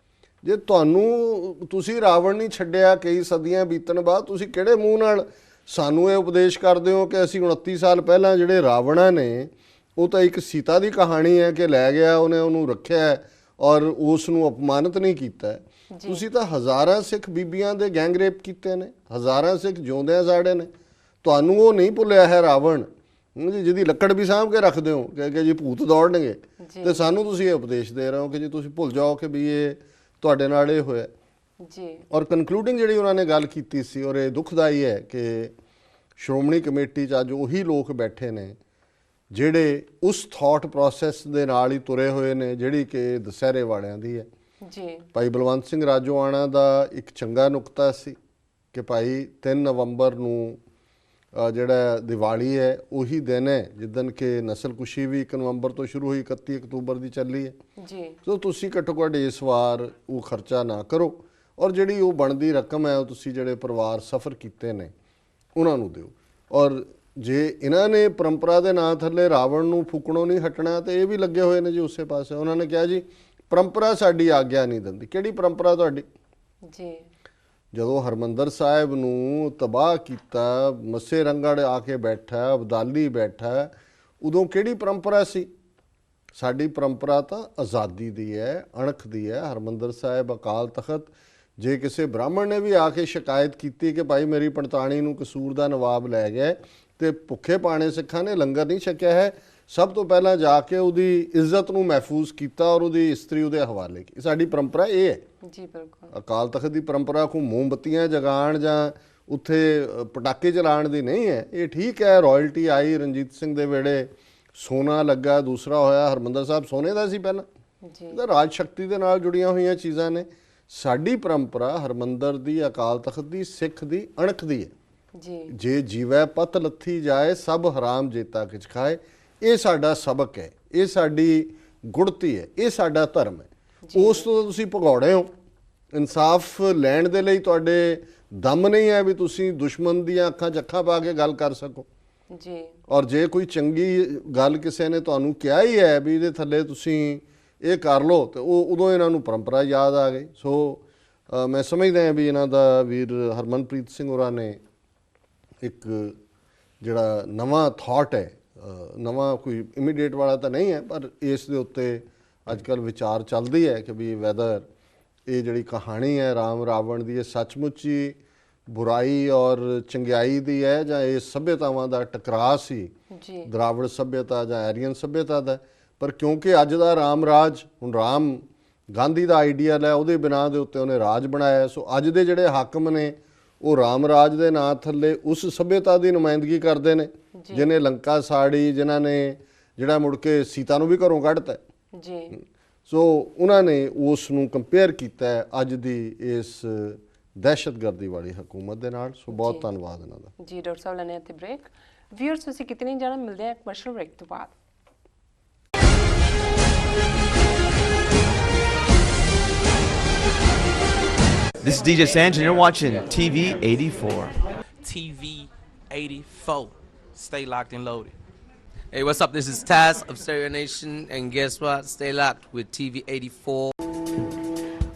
ਜੇ ਤੁਹਾਨੂੰ ਤੁਸੀਂ ਰਾਵਣ ਨਹੀਂ ਛੱਡਿਆ ਕਈ ਸਦੀਆਂ ਬੀਤਣ ਬਾਅਦ, ਤੁਸੀਂ ਕਿਹੜੇ ਮੂੰਹ ਨਾਲ ਸਾਨੂੰ ਇਹ ਉਪਦੇਸ਼ ਕਰਦੇ ਹੋ ਕਿ ਅਸੀਂ 29 ਸਾਲ ਪਹਿਲਾਂ ਜਿਹੜੇ ਰਾਵਣਾਂ ਨੇ, ਉਹ ਤਾਂ ਇੱਕ ਸੀਤਾ ਦੀ ਕਹਾਣੀ ਹੈ ਕਿ ਲੈ ਗਿਆ ਉਹਨੇ, ਉਹਨੂੰ ਰੱਖਿਆ ਔਰ ਉਸ ਨੂੰ ਅਪਮਾਨਿਤ ਨਹੀਂ ਕੀਤਾ। ਤੁਸੀਂ ਤਾਂ ਹਜ਼ਾਰਾਂ ਸਿੱਖ ਬੀਬੀਆਂ ਦੇ ਗੈਂਗ ਰੇਪ ਕੀਤੇ ਨੇ, ਹਜ਼ਾਰਾਂ ਸਿੱਖ ਜਿਉਂਦਿਆਂ ਸਾੜੇ ਨੇ। ਤੁਹਾਨੂੰ ਉਹ ਨਹੀਂ ਭੁੱਲਿਆ ਹੈ ਰਾਵਣ, ਜਿਹਦੀ ਲੱਕੜ ਵੀ ਸਾਂਭ ਕੇ ਰੱਖਦੇ ਹੋ ਕਿ ਜੀ ਭੂਤ ਦੌੜਨਗੇ, ਤੇ ਸਾਨੂੰ ਤੁਸੀਂ ਇਹ ਉਪਦੇਸ਼ ਦੇ ਰਹੇ ਹੋ ਕਿ ਜੀ ਤੁਸੀਂ ਭੁੱਲ ਜਾਓ ਕਿ ਵੀ ਇਹ ਤੁਹਾਡੇ ਨਾਲ ਇਹ ਹੋਇਆ ਜੀ। ਔਰ ਕਨਕਲੂਡਿੰਗ ਜਿਹੜੀ ਉਹਨਾਂ ਨੇ ਗੱਲ ਕੀਤੀ ਸੀ, ਔਰ ਇਹ ਦੁਖਦਾਈ ਹੈ ਕਿ ਸ਼੍ਰੋਮਣੀ ਕਮੇਟੀ 'ਚ ਅੱਜ ਉਹੀ ਲੋਕ ਬੈਠੇ ਨੇ ਜਿਹੜੇ ਉਸ ਥਾਟ ਪ੍ਰੋਸੈਸ ਦੇ ਨਾਲ ਹੀ ਤੁਰੇ ਹੋਏ ਨੇ ਜਿਹੜੀ ਕਿ ਦੁਸਹਿਰੇ ਵਾਲਿਆਂ ਦੀ ਹੈ ਜੀ। ਭਾਈ ਬਲਵੰਤ ਸਿੰਘ ਰਾਜੋਆਣਾ ਦਾ ਇੱਕ ਚੰਗਾ ਨੁਕਤਾ ਸੀ ਕਿ ਭਾਈ 3 ਨਵੰਬਰ ਨੂੰ ਜਿਹੜਾ ਦੀਵਾਲੀ ਹੈ ਉਹੀ ਦਿਨ ਹੈ ਜਿੱਦਣ ਕਿ ਨਸਲਕੁਸ਼ੀ ਵੀ 1 ਨਵੰਬਰ ਤੋਂ ਸ਼ੁਰੂ ਹੋਈ, 31 ਅਕਤੂਬਰ ਦੀ ਚੱਲੀ ਹੈ ਜੀ। ਸੋ ਤੁਸੀਂ ਘੱਟੋ ਘੱਟ ਇਸ ਵਾਰ ਉਹ ਖਰਚਾ ਨਾ ਕਰੋ, ਔਰ ਜਿਹੜੀ ਉਹ ਬਣਦੀ ਰਕਮ ਹੈ ਉਹ ਤੁਸੀਂ ਜਿਹੜੇ ਪਰਿਵਾਰ ਸਫਰ ਕੀਤੇ ਨੇ ਉਹਨਾਂ ਨੂੰ ਦਿਓ। ਔਰ ਜੇ ਇਹਨਾਂ ਨੇ ਪਰੰਪਰਾ ਦੇ ਨਾਂ ਥੱਲੇ ਰਾਵਣ ਨੂੰ ਫੂਕਣੋਂ ਨਹੀਂ ਹਟਣਾ, ਤੇ ਇਹ ਵੀ ਲੱਗੇ ਹੋਏ ਨੇ ਜੀ ਉਸੇ ਪਾਸੇ। ਉਹਨਾਂ ਨੇ ਕਿਹਾ ਜੀ ਪਰੰਪਰਾ ਸਾਡੀ ਆਗਿਆ ਨਹੀਂ ਦਿੰਦੀ। ਕਿਹੜੀ ਪਰੰਪਰਾ ਤੁਹਾਡੀ ਜੀ? ਜਦੋਂ ਹਰਮੰਦਰ ਸਾਹਿਬ ਨੂੰ ਤਬਾਹ ਕੀਤਾ, ਮੱਸੇ ਰੰਗੜ ਆ ਕੇ ਬੈਠਾ, ਅਬਦਾਲੀ ਬੈਠਾ, ਉਦੋਂ ਕਿਹੜੀ ਪਰੰਪਰਾ ਸੀ? ਸਾਡੀ ਪਰੰਪਰਾ ਤਾਂ ਆਜ਼ਾਦੀ ਦੀ ਹੈ, ਅਣਖ ਦੀ ਹੈ। ਹਰਮੰਦਰ ਸਾਹਿਬ ਅਕਾਲ ਤਖਤ, ਜੇ ਕਿਸੇ ਬ੍ਰਾਹਮਣ ਨੇ ਵੀ ਆ ਕੇ ਸ਼ਿਕਾਇਤ ਕੀਤੀ ਕਿ ਭਾਈ ਮੇਰੀ ਪੰਡਤਾਣੀ ਨੂੰ ਕਸੂਰ ਦਾ ਨਵਾਬ ਲੈ ਗਿਆ ਤੇ ਭੁੱਖੇ ਪਾਣੇ ਸਿੱਖਾਂ ਨੇ ਲੰਗਰ ਨਹੀਂ ਛਕਿਆ ਹੈ, ਸਭ ਤੋਂ ਪਹਿਲਾਂ ਜਾ ਕੇ ਉਹਦੀ ਇੱਜ਼ਤ ਨੂੰ ਮਹਿਫੂਜ਼ ਕੀਤਾ ਔਰ ਉਹਦੀ ਇਸਤਰੀ ਉਹਦੇ ਹਵਾਲੇ ਕੀਤੀ। ਸਾਡੀ ਪਰੰਪਰਾ ਇਹ ਹੈ ਜੀ। ਬਿਲਕੁਲ ਅਕਾਲ ਤਖਤ ਦੀ ਪਰੰਪਰਾ ਕੋਈ ਮੋਮਬੱਤੀਆਂ ਜਗਾਉਣ ਜਾਂ ਉੱਥੇ ਪਟਾਕੇ ਚਲਾਉਣ ਦੀ ਨਹੀਂ ਹੈ। ਇਹ ਠੀਕ ਹੈ ਰਾਇਲਟੀ ਆਈ ਰਣਜੀਤ ਸਿੰਘ ਦੇ ਵੇਲੇ, ਸੋਨਾ ਲੱਗਾ, ਦੂਸਰਾ ਹੋਇਆ ਹਰਮੰਦਰ ਸਾਹਿਬ ਸੋਨੇ ਦਾ ਸੀ ਪਹਿਲਾਂ ਜੀ। ਇਹਦਾ ਰਾਜ ਸ਼ਕਤੀ ਦੇ ਨਾਲ ਜੁੜੀਆਂ ਹੋਈਆਂ ਚੀਜ਼ਾਂ ਨੇ। ਸਾਡੀ ਪਰੰਪਰਾ ਹਰਮੰਦਰ ਦੀ, ਅਕਾਲ ਤਖਤ ਦੀ, ਸਿੱਖ ਦੀ ਅਣਖ ਦੀ ਹੈ ਜੀ। ਜੇ ਜੀਵੈ ਪਤ ਲੱਥੀ ਜਾਏ ਸਭ ਹਰਾਮ ਜੇਤਾ ਕਿਛ ਖਾਏ, ਇਹ ਸਾਡਾ ਸਬਕ ਹੈ, ਇਹ ਸਾਡੀ ਗੁੜਤੀ ਹੈ, ਇਹ ਸਾਡਾ ਧਰਮ ਹੈ। ਉਸ ਤੋਂ ਤੁਸੀਂ ਭਗੌੜੇ ਹੋ। ਇਨਸਾਫ ਲੈਣ ਦੇ ਲਈ ਤੁਹਾਡੇ ਦਮ ਨਹੀਂ ਹੈ ਵੀ ਤੁਸੀਂ ਦੁਸ਼ਮਣ ਦੀਆਂ ਅੱਖਾਂ 'ਚ ਅੱਖਾਂ ਪਾ ਕੇ ਗੱਲ ਕਰ ਸਕੋ ਜੀ। ਔਰ ਜੇ ਕੋਈ ਚੰਗੀ ਗੱਲ ਕਿਸੇ ਨੇ ਤੁਹਾਨੂੰ ਕਿਹਾ ਹੀ ਹੈ ਵੀ ਇਹਦੇ ਥੱਲੇ ਤੁਸੀਂ ਇਹ ਕਰ ਲਓ, ਤੇ ਉਹ ਉਦੋਂ ਇਹਨਾਂ ਨੂੰ ਪਰੰਪਰਾ ਯਾਦ ਆ ਗਈ। ਸੋ ਮੈਂ ਸਮਝਦਾ ਹਾਂ ਵੀ ਇਹਨਾਂ ਦਾ ਵੀਰ ਹਰਮਨਪ੍ਰੀਤ ਸਿੰਘ ਹੋਰਾਂ ਨੇ ਇੱਕ ਜਿਹੜਾ ਨਵਾਂ ਥਾਟ ਹੈ, ਨਵਾਂ ਕੋਈ ਇਮੀਡੀਏਟ ਵਾਲਾ ਤਾਂ ਨਹੀਂ ਹੈ, ਪਰ ਇਸ ਦੇ ਉੱਤੇ ਅੱਜ ਕੱਲ੍ਹ ਵਿਚਾਰ ਚੱਲਦੀ ਹੈ ਕਿ ਵੀ ਵੈਦਰ ਇਹ ਜਿਹੜੀ ਕਹਾਣੀ ਹੈ ਰਾਮ ਰਾਵਣ ਦੀ, ਇਹ ਸੱਚਮੁੱਚ ਹੀ ਬੁਰਾਈ ਔਰ ਚੰਗਿਆਈ ਦੀ ਹੈ ਜਾਂ ਇਹ ਸੱਭਿਅਤਾਵਾਂ ਦਾ ਟਕਰਾਅ ਸੀ, ਦਰਾਵੜ ਸੱਭਿਅਤਾ ਜਾਂ ਆਰੀਅਨ ਸੱਭਿਅਤਾ ਦਾ। ਪਰ ਕਿਉਂਕਿ ਅੱਜ ਦਾ ਰਾਮ ਰਾਜ, ਹੁਣ ਰਾਮ ਗਾਂਧੀ ਦਾ ਆਈਡੀਅਲ ਹੈ, ਉਹਦੇ ਬਿਨਾਂ ਦੇ ਉੱਤੇ ਉਹਨੇ ਰਾਜ ਬਣਾਇਆ। ਸੋ ਅੱਜ ਦੇ ਜਿਹੜੇ ਹਾਕਮ ਨੇ ਉਹ ਰਾਮ ਰਾਜ ਦੇ ਨਾਂ ਥੱਲੇ ਉਸ ਸੱਭਿਅਤਾ ਦੀ ਨੁਮਾਇੰਦਗੀ ਕਰਦੇ ਨੇ ਜਿਹਨੇ ਲੰਕਾ ਸਾੜੀ, ਜਿਨ੍ਹਾਂ ਨੇ ਜਿਹੜਾ ਮੁੜ ਕੇ ਸੀਤਾ ਨੂੰ ਵੀ ਘਰੋਂ ਕੱਢਤਾ ਜੀ। ਸੋ ਉਹਨਾਂ ਨੇ ਉਸ ਨੂੰ ਕੰਪੇਅਰ ਕੀਤਾ ਅੱਜ ਦੀ ਇਸ ਦਹਿਸ਼ਤਗਰਦੀ ਵਾਲੀ ਹਕੂਮਤ ਦੇ ਨਾਲ। ਸੋ ਬਹੁਤ ਧੰਨਵਾਦ ਇਹਨਾਂ ਦਾ ਜੀ। ਡਾਕਟਰ ਸਾਹਿਬ ਲੈਣੇ ਇੱਥੇ ਬ੍ਰੇਕ। ਵਿਊਅਰਸ ਤੁਸੀਂ ਕਿਤਨੀ ਜਾਣਾ, ਮਿਲਦੇ ਆ ਕਮਰਸ਼ੀਅਲ ਬ੍ਰੇਕ ਤੋਂ ਬਾਅਦ। This is DJ Sanj, and you're watching TV 84. TV 84. Stay locked and loaded. Hey, what's up? This is Taz of Stereo Nation, and guess what? Stay locked with TV 84.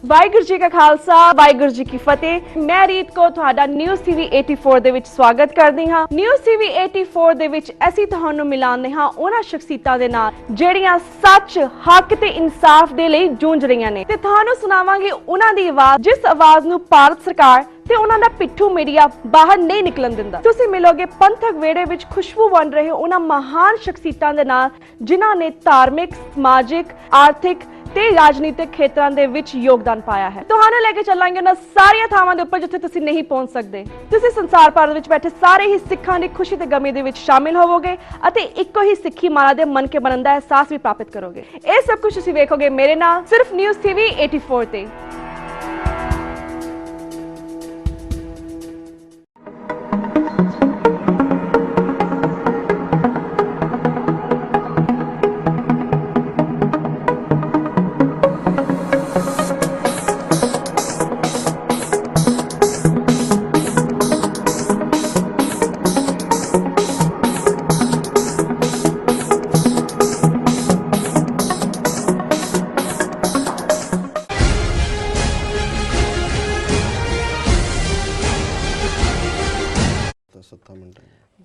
Waheguru ji ਕਾ ਖਾਲਸਾ ਵਾਹਿਗੁਰੂ ਜੀ ਕੀ ਫਤਿਹ ਮੈਂ ਰੀਤ ਕੋ ਤੁਹਾਡਾ ਨਿਊਜ਼ ਟੀਵੀ 84 ਦੇ ਵਿੱਚ ਸਵਾਗਤ ਕਰਦੀ ਹਾਂ ਨਿਊਜ਼ ਟੀਵੀ 84 ਦੇ ਵਿੱਚ ਅਸੀਂ ਤੁਹਾਨੂੰ ਮਿਲਾਉਂਦੇ ਹਾਂ ਉਹਨਾਂ ਸ਼ਖਸੀਅਤਾਂ ਦੇ ਨਾਲ ਜਿਹੜੀਆਂ ਸੱਚ ਹੱਕ ਤੇ ਇਨਸਾਫ ਦੇ ਲਈ ਜੂਝ ਰਹੀਆਂ ਨੇ ਤੇ ਤੁਹਾਨੂੰ ਸੁਣਾਵਾਂਗੇ ਉਹਨਾਂ ਦੀ ਆਵਾਜ਼ ਜਿਸ ਆਵਾਜ਼ ਨੂੰ ਭਾਰਤ ਸਰਕਾਰ ਤੇ ਉਹਨਾਂ ਦਾ ਪਿੱਠੂ ਮੀਡੀਆ ਬਾਹਰ ਨਹੀਂ ਨਿਕਲਣ ਦਿੰਦਾ ਤੁਸੀਂ ਮਿਲੋਗੇ ਪੰਥਕ ਵੇੜੇ ਵਿੱਚ ਖੁਸ਼ਬੂ ਬਣ ਰਹੇ ਉਹਨਾਂ ਮਹਾਨ ਸ਼ਖਸੀਅਤਾਂ ਦੇ ਨਾਲ ਜਿਨ੍ਹਾਂ ਨੇ ਧਾਰਮਿਕ ਸਮਾਜਿਕ ਆਰਥਿਕ ਤੇ ਰਾਜਨੀਤਿਕ ਖੇਤਰਾਂ ਦੇ ਵਿੱਚ ਯੋਗਦਾਨ ਪਾਇਆ ਹੈ ਤੁਹਾਨੂੰ ਲੈ ਕੇ ਚੱਲਾਂਗੇ ਉਹਨਾਂ ਸਾਰੀਆਂ ਥਾਵਾਂ ਦੇ ਉੱਪਰ ਜਿੱਥੇ ਤੁਸੀਂ ਨਹੀਂ ਪਹੁੰਚ ਸਕਦੇ ਤੁਸੀਂ ਸੰਸਾਰ ਭਰ ਵਿੱਚ ਬੈਠੇ ਸਾਰੇ ਹੀ ਸਿੱਖਾਂ ਦੀ ਖੁਸ਼ੀ ਤੇ ਗਮੀ ਦੇ ਵਿੱਚ ਸ਼ਾਮਿਲ ਹੋਵੋਗੇ ਅਤੇ ਇੱਕੋ ਹੀ ਸਿੱਖੀ ਮਾਲਾ ਦੇ ਮਨ ਕੇ ਬਣਨ ਦਾ ਅਹਿਸਾਸ ਵੀ ਪ੍ਰਾਪਤ ਕਰੋਗੇ ਇਹ ਸਭ ਕੁਝ ਤੁਸੀਂ ਵੇਖੋਗੇ ਮੇਰੇ ਨਾਲ ਸਿਰਫ ਨਿਊਜ਼ ਟੀਵੀ 84 ਤੇ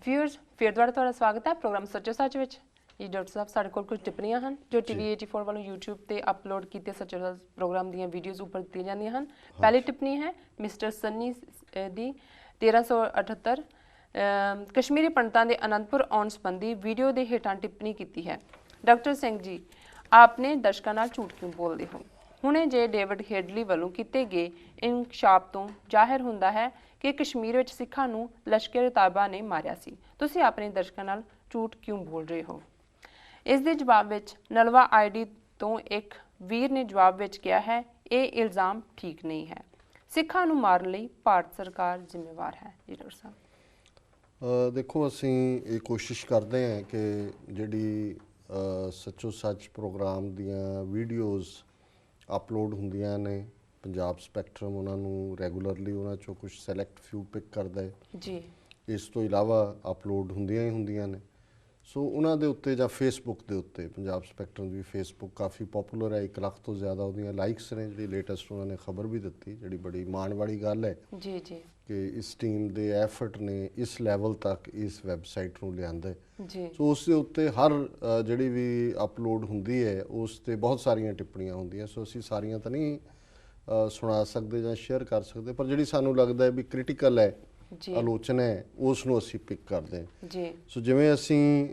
ਵਿਊਅਰਸ ਫਿਰ ਤੁਹਾਡਾ ਸਵਾਗਤ ਹੈ ਪ੍ਰੋਗਰਾਮ ਸੱਚੋ ਸੱਚ ਵਿੱਚ ਜੀ ਡਾਕਟਰ ਸਾਹਿਬ ਸਾਡੇ ਕੋਲ ਕੁਝ ਟਿੱਪਣੀਆਂ ਹਨ ਜੋ ਟੀਵੀ 84 ਵੱਲੋਂ YouTube ਤੇ ਅਪਲੋਡ ਕੀਤੇ ਸੱਚੋ ਸੱਚ ਪ੍ਰੋਗਰਾਮ ਦੀਆਂ ਵੀਡੀਓਜ਼ ਉੱਪਰ ਦਿੱਤੀਆਂ ਜਾਂਦੀਆਂ ਹਨ ਪਹਿਲੀ ਟਿੱਪਣੀ ਹੈ ਮਿਸਟਰ ਸੰਨੀ ਦੀ 1378 ਕਸ਼ਮੀਰੀ ਪੰਡਤਾਂ ਦੇ ਅਨੰਦਪੁਰ ਆਉਣ ਸੰਬੰਧੀ ਵੀਡੀਓ ਦੇ ਹੇਠਾਂ ਟਿੱਪਣੀ ਕੀਤੀ ਹੈ ਡਾਕਟਰ ਸਿੰਘ ਜੀ ਆਪਨੇ ਦਰਸ਼ਕਾਂ ਨਾਲ ਝੂਠ ਕਿਉਂ ਬੋਲਦੇ ਹੋ ਹੁਣੇ ਜੇ ਡੇਵਿਡ ਹੈਡਲੀ ਵੱਲੋਂ ਕੀਤੇ ਗਏ ਇਨਕਸ਼ਾਫ ਤੋਂ ਜ਼ਾਹਿਰ ਹੁੰਦਾ ਹੈ ਕਿ ਕਸ਼ਮੀਰ ਵਿੱਚ ਸਿੱਖਾਂ ਨੂੰ ਲਸ਼ਕਰ ਤਾਇਬਾ ਨੇ ਮਾਰਿਆ ਸੀ ਤੁਸੀਂ ਆਪਣੇ ਦਰਸ਼ਕਾਂ ਨਾਲ ਝੂਠ ਕਿਉਂ ਬੋਲ ਰਹੇ ਹੋ ਇਸ ਦੇ ਜਵਾਬ ਵਿੱਚ ਨਲਵਾ ਆਈਡੀ ਤੋਂ ਇੱਕ ਵੀਰ ਨੇ ਜਵਾਬ ਵਿੱਚ ਕਿਹਾ ਹੈ ਇਹ ਇਲਜ਼ਾਮ ਠੀਕ ਨਹੀਂ ਹੈ ਸਿੱਖਾਂ ਨੂੰ ਮਾਰਨ ਲਈ ਭਾਰਤ ਸਰਕਾਰ ਜ਼ਿੰਮੇਵਾਰ ਹੈ ਜੀ ਡਾਕਟਰ ਸਾਹਿਬ ਦੇਖੋ ਅਸੀਂ ਇਹ ਕੋਸ਼ਿਸ਼ ਕਰਦੇ ਹਾਂ ਕਿ ਜਿਹੜੀ ਸੱਚੋ ਸੱਚ ਪ੍ਰੋਗਰਾਮ ਦੀਆਂ ਵੀਡੀਓਜ਼ ਅਪਲੋਡ ਹੁੰਦੀਆਂ ਨੇ ਪੰਜਾਬ ਸਪੈਕਟਰਮ ਉਹਨਾਂ ਨੂੰ ਰੈਗੂਲਰਲੀ ਉਹਨਾਂ ਚੋਂ ਕੁਝ ਸੈਲੈਕਟ ਫਿਊ ਪਿਕ ਕਰਦਾ ਹੈ ਜੀ ਇਸ ਤੋਂ ਇਲਾਵਾ ਅਪਲੋਡ ਹੁੰਦੀਆਂ ਹੀ ਹੁੰਦੀਆਂ ਨੇ ਸੋ ਉਹਨਾਂ ਦੇ ਉੱਤੇ ਜਾਂ ਫੇਸਬੁੱਕ ਦੇ ਉੱਤੇ ਪੰਜਾਬ ਸਪੈਕਟਰਮ ਦੀ ਫੇਸਬੁੱਕ ਕਾਫੀ ਪਪੂਲਰ ਹੈ 1 ਲੱਖ ਤੋਂ ਜ਼ਿਆਦਾ ਉਹਦੀਆਂ ਲਾਈਕਸ ਨੇ ਜਿਹੜੀ ਲੇਟੈਸਟ ਉਹਨਾਂ ਨੇ ਖਬਰ ਵੀ ਦਿੱਤੀ ਜਿਹੜੀ ਬੜੀ ਮਾਣ ਵਾਲੀ ਗੱਲ ਹੈ ਜੀ ਜੀ ਕਿ ਇਸ ਟੀਮ ਦੇ ਐਫਰਟ ਨੇ ਇਸ ਲੈਵਲ ਤੱਕ ਇਸ ਵੈਬਸਾਈਟ ਨੂੰ ਲਿਆਂਦਾ ਜੀ ਸੋ ਉਸ ਦੇ ਉੱਤੇ ਹਰ ਜਿਹੜੀ ਵੀ ਅਪਲੋਡ ਹੁੰਦੀ ਹੈ ਉਸ ਤੇ ਬਹੁਤ ਸਾਰੀਆਂ ਟਿੱਪਣੀਆਂ ਹੁੰਦੀਆਂ ਸੋ ਅਸੀਂ ਸਾਰੀਆਂ ਤਾਂ ਨਹੀਂ ਸੁਣਾ ਸਕਦੇ ਜਾਂ ਸ਼ੇਅਰ ਕਰ ਸਕਦੇ ਪਰ ਜਿਹੜੀ ਸਾਨੂੰ ਲੱਗਦਾ ਹੈ ਵੀ ਕ੍ਰਿਟੀਕਲ ਹੈ ਆਲੋਚਨਾ ਹੈ ਉਸ ਨੂੰ ਅਸੀਂ ਪਿਕ ਕਰਦੇ ਹਾਂ ਜੀ ਸੋ ਜਿਵੇਂ ਅਸੀਂ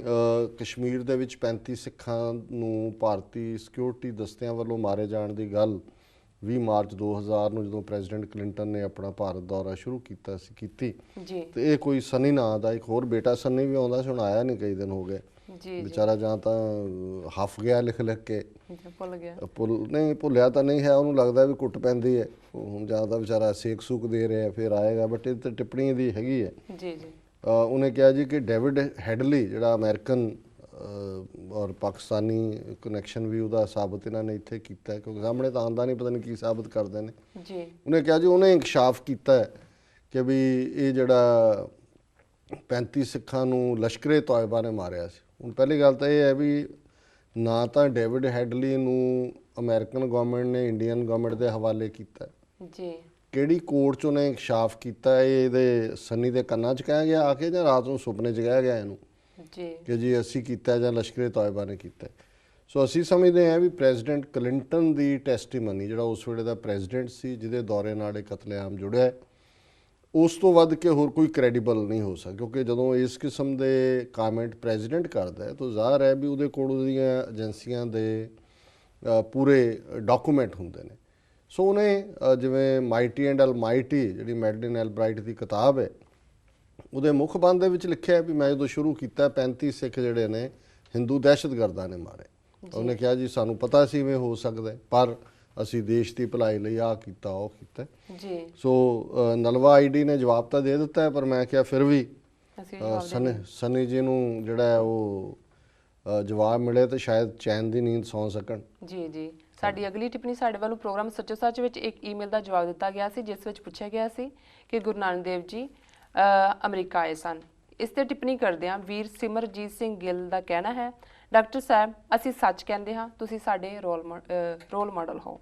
ਕਸ਼ਮੀਰ ਦੇ ਵਿੱਚ 35 ਸਿੱਖਾਂ ਨੂੰ ਭਾਰਤੀ ਸਿਕਿਉਰਿਟੀ ਦਸਤਿਆਂ ਵੱਲੋਂ ਮਾਰੇ ਜਾਣ ਦੀ ਗੱਲ 20 ਮਾਰਚ 2000 ਨੂੰ ਜਦੋਂ ਪ੍ਰੈਜ਼ੀਡੈਂਟ ਕਲਿੰਟਨ ਨੇ ਆਪਣਾ ਭਾਰਤ ਦੌਰਾ ਸ਼ੁਰੂ ਕੀਤਾ ਸੀ ਕੀਤੀ ਤੇ ਇਹ ਕੋਈ ਸਨੀ ਨਾਂ ਦਾ ਇੱਕ ਹੋਰ ਬੇਟਾ ਸਨੀ ਵੀ ਆਉਂਦਾ ਸੀ ਹੁਣ ਆਇਆ ਨਹੀਂ ਕਈ ਦਿਨ ਹੋ ਗਏ ਵਿਚਾਰਾ ਜਾਂ ਤਾਂ ਹੱਫ ਗਿਆ ਲਿਖ ਕੇ ਭੁੱਲਿਆ ਤਾਂ ਨਹੀਂ ਹੈ ਉਹਨੂੰ ਲੱਗਦਾ ਵੀ ਕੁੱਟ ਪੈਂਦੀ ਹੈ ਹੁਣ ਜਾਂ ਤਾਂ ਵਿਚਾਰਾ ਸੇਕ ਸੂਕ ਦੇ ਰਿਹਾ ਫਿਰ ਆਏਗਾ ਬਟ ਇਹ ਤਾਂ ਟਿੱਪਣੀ ਦੀ ਹੈਗੀ ਹੈ ਜੀ ਜੀ ਉਹਨੇ ਕਿਹਾ ਜੀ ਕਿ ਡੇਵਿਡ ਹੈਡਲੀ ਜਿਹੜਾ ਅਮਰੀਕਨ ਔਰ ਪਾਕਿਸਤਾਨੀ ਕਨੈਕਸ਼ਨ ਵੀ ਉਹਦਾ ਸਾਬਤ ਇਹਨਾਂ ਨੇ ਇੱਥੇ ਕੀਤਾ ਕਿਉਂਕਿ ਸਾਹਮਣੇ ਤਾਂ ਆਉਂਦਾ ਨਹੀਂ ਪਤਾ ਨਹੀਂ ਕੀ ਸਾਬਤ ਕਰਦੇ ਨੇ ਜੀ ਉਹਨੇ ਕਿਹਾ ਜੀ ਉਹਨੇ ਇਨਕਸ਼ਾਫ ਕੀਤਾ ਹੈ ਕਿ ਵੀ ਇਹ ਜਿਹੜਾ 35 ਸਿੱਖਾਂ ਨੂੰ ਲਸ਼ਕਰੇ ਤੋਇਬਾ ਨੇ ਮਾਰਿਆ ਸੀ ਹੁਣ ਪਹਿਲੀ ਗੱਲ ਤਾਂ ਇਹ ਹੈ ਵੀ ਨਾ ਤਾਂ ਡੇਵਿਡ ਹੈਡਲੀ ਨੂੰ ਅਮਰੀਕਨ ਗਵਰਨਮੈਂਟ ਨੇ ਇੰਡੀਅਨ ਗਵਰਨਮੈਂਟ ਦੇ ਹਵਾਲੇ ਕੀਤਾ ਜੀ ਕਿਹੜੀ ਕੋਰਟ 'ਚ ਉਹਨੇ ਇਨਕਸ਼ਾਫ ਕੀਤਾ ਇਹਦੇ ਸੰਨੀ ਦੇ ਕੰਨਾਂ 'ਚ ਕਹਿ ਗਿਆ ਆ ਕੇ ਜਾਂ ਰਾਤ ਨੂੰ ਸੁਪਨੇ 'ਚ ਕਹਿ ਗਿਆ ਇਹਨੂੰ ਜੀ ਕਿ ਜੀ ਅਸੀਂ ਕੀਤਾ ਜਾਂ ਲਸ਼ਕਰੇ ਤੋਇਬਾ ਨੇ ਕੀਤਾ ਸੋ ਅਸੀਂ ਸਮਝਦੇ ਹਾਂ ਵੀ ਪ੍ਰੈਜ਼ੀਡੈਂਟ ਕਲਿੰਟਨ ਦੀ ਟੈਸਟੀਮਨੀ ਜਿਹੜਾ ਉਸ ਵੇਲੇ ਦਾ ਪ੍ਰੈਜ਼ੀਡੈਂਟ ਸੀ ਜਿਹਦੇ ਦੌਰੇ ਨਾਲ ਇਹ ਕਤਲੇਆਮ ਜੁੜਿਆ ਹੈ ਉਸ ਤੋਂ ਵੱਧ ਕੇ ਹੋਰ ਕੋਈ ਕ੍ਰੈਡੀਬਲ ਨਹੀਂ ਹੋ ਸਕਦਾ ਕਿਉਂਕਿ ਜਦੋਂ ਇਸ ਕਿਸਮ ਦੇ ਕਾਮੈਂਟ ਪ੍ਰੈਜ਼ੀਡੈਂਟ ਕਰਦਾ ਹੈ ਤਾਂ ਜ਼ਾਹਰ ਹੈ ਵੀ ਉਹਦੇ ਕੋਲ ਉਹਦੀਆਂ ਏਜੰਸੀਆਂ ਦੇ ਪੂਰੇ ਡਾਕੂਮੈਂਟ ਹੁੰਦੇ ਨੇ ਸੋ ਉਹਨੇ ਜਿਵੇਂ ਮਾਈਟੀ ਐਂਡ ਅਲਮਾਈਟੀ ਜਿਹੜੀ ਮੈਡਲਿਨ ਐਲਬਰਾਈਟ ਦੀ ਕਿਤਾਬ ਹੈ ਉਹਦੇ ਮੁੱਖ ਬੰਦ ਦੇ ਵਿੱਚ ਲਿਖਿਆ ਵੀ ਮੈਂ ਜਦੋਂ ਸ਼ੁਰੂ ਕੀਤਾ 35 ਸਿੱਖ ਜਿਹੜੇ ਨੇ ਹਿੰਦੂ ਦਹਿਸ਼ਤਗਰਦਾਂ ਨੇ ਮਾਰੇ ਉਹਨੇ ਕਿਹਾ ਜੀ ਸਾਨੂੰ ਪਤਾ ਸੀ ਇਵੇਂ ਹੋ ਸਕਦਾ ਪਰ ਅਸੀਂ ਦੇਸ਼ ਦੀ ਭਲਾਈ ਲਈ ਆਹ ਕੀਤਾ ਉਹ ਕੀਤਾ ਜੀ ਸੋ ਨਲਵਾ ਆਈਡੀ ਨੇ ਜਵਾਬ ਤਾਂ ਦੇ ਦਿੱਤਾ ਹੈ ਪਰ ਮੈਂ ਕਿਹਾ ਫਿਰ ਵੀ ਸਨੀ ਜੀ ਨੂੰ ਜਿਹੜਾ ਉਹ ਜਵਾਬ ਮਿਲੇ ਤਾਂ ਸ਼ਾਇਦ ਚੈਨ ਦੀ ਨੀਂਦ ਸੌਂ ਸਕਣ ਜੀ ਜੀ ਸਾਡੀ ਅਗਲੀ ਟਿੱਪਣੀ ਸਾਡੇ ਵੱਲੋਂ ਪ੍ਰੋਗਰਾਮ ਸੱਚੋ ਸੱਚ ਵਿੱਚ ਇੱਕ ਈਮੇਲ ਦਾ ਜਵਾਬ ਦਿੱਤਾ ਗਿਆ ਸੀ, ਜਿਸ ਵਿੱਚ ਪੁੱਛਿਆ ਗਿਆ ਸੀ ਕਿ ਗੁਰੂ ਨਾਨਕ ਦੇਵ ਜੀ ਅਮਰੀਕਾ ਆਏ ਸਨ। ਇਸ ਤੇ ਟਿੱਪਣੀ ਕਰਦਿਆਂ ਵੀਰ ਸਿਮਰਜੀਤ ਸਿੰਘ ਗਿੱਲ ਦਾ ਕਹਿਣਾ ਹੈ, ਡਾਕਟਰ ਸਾਹਿਬ ਅਸੀਂ ਸੱਚ ਕਹਿੰਦੇ ਹਾਂ, ਤੁਸੀਂ ਸਾਡੇ ਰੋਲ ਮਾਡਲ ਹੋ।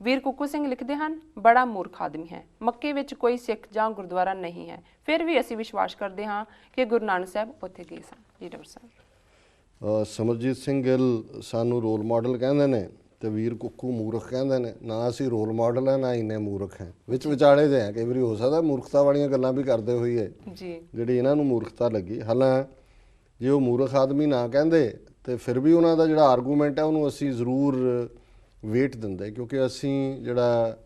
ਵੀਰ ਕੁੱਕੂ ਸਿੰਘ ਲਿਖਦੇ ਹਨ, ਬੜਾ ਮੂਰਖ ਆਦਮੀ ਹੈ, ਮੱਕੇ ਵਿੱਚ ਕੋਈ ਸਿੱਖ ਜਾਂ ਗੁਰਦੁਆਰਾ ਨਹੀਂ ਹੈ, ਫਿਰ ਵੀ ਅਸੀਂ ਵਿਸ਼ਵਾਸ ਕਰਦੇ ਹਾਂ ਕਿ ਗੁਰੂ ਨਾਨਕ ਸਾਹਿਬ ਉੱਥੇ ਗਏ ਸਨ। ਜੀ ਡਾਕਟਰ ਸਾਹਿਬ। ਸਿਮਰਜੀਤ ਸਿੰਘ ਗਿੱਲ ਸਾਨੂੰ ਰੋਲ ਮਾਡਲ ਕਹਿੰਦੇ ਨੇ ਤੇ ਵੀਰ ਕੁੱਕੂ ਮੂਰਖ ਕਹਿੰਦੇ ਨੇ। ਨਾ ਅਸੀਂ ਰੋਲ ਮਾਡਲ ਹੈ, ਨਾ ਇੰਨੇ ਮੂਰਖ ਹੈ, ਵਿੱਚ ਵਿਚਾਲੇ ਦੇ ਆ। ਕਈ ਵਾਰੀ ਹੋ ਸਕਦਾ ਮੂਰਖਤਾ ਵਾਲੀਆਂ ਗੱਲਾਂ ਵੀ ਕਰਦੇ ਹੋਈਏ ਜੀ ਜਿਹੜੀ ਇਹਨਾਂ ਨੂੰ ਮੂਰਖਤਾ ਲੱਗੀ। ਹਾਲਾਂ ਜੇ ਉਹ ਮੂਰਖ ਆਦਮੀ ਨਾ ਕਹਿੰਦੇ ਤੇ ਫਿਰ ਵੀ ਉਹਨਾਂ ਦਾ ਜਿਹੜਾ ਆਰਗੂਮੈਂਟ ਹੈ ਉਹਨੂੰ ਅਸੀਂ ਜ਼ਰੂਰ ਵੇਟ ਦਿੰਦੇ, ਕਿਉਂਕਿ ਅਸੀਂ ਜਿਹੜਾ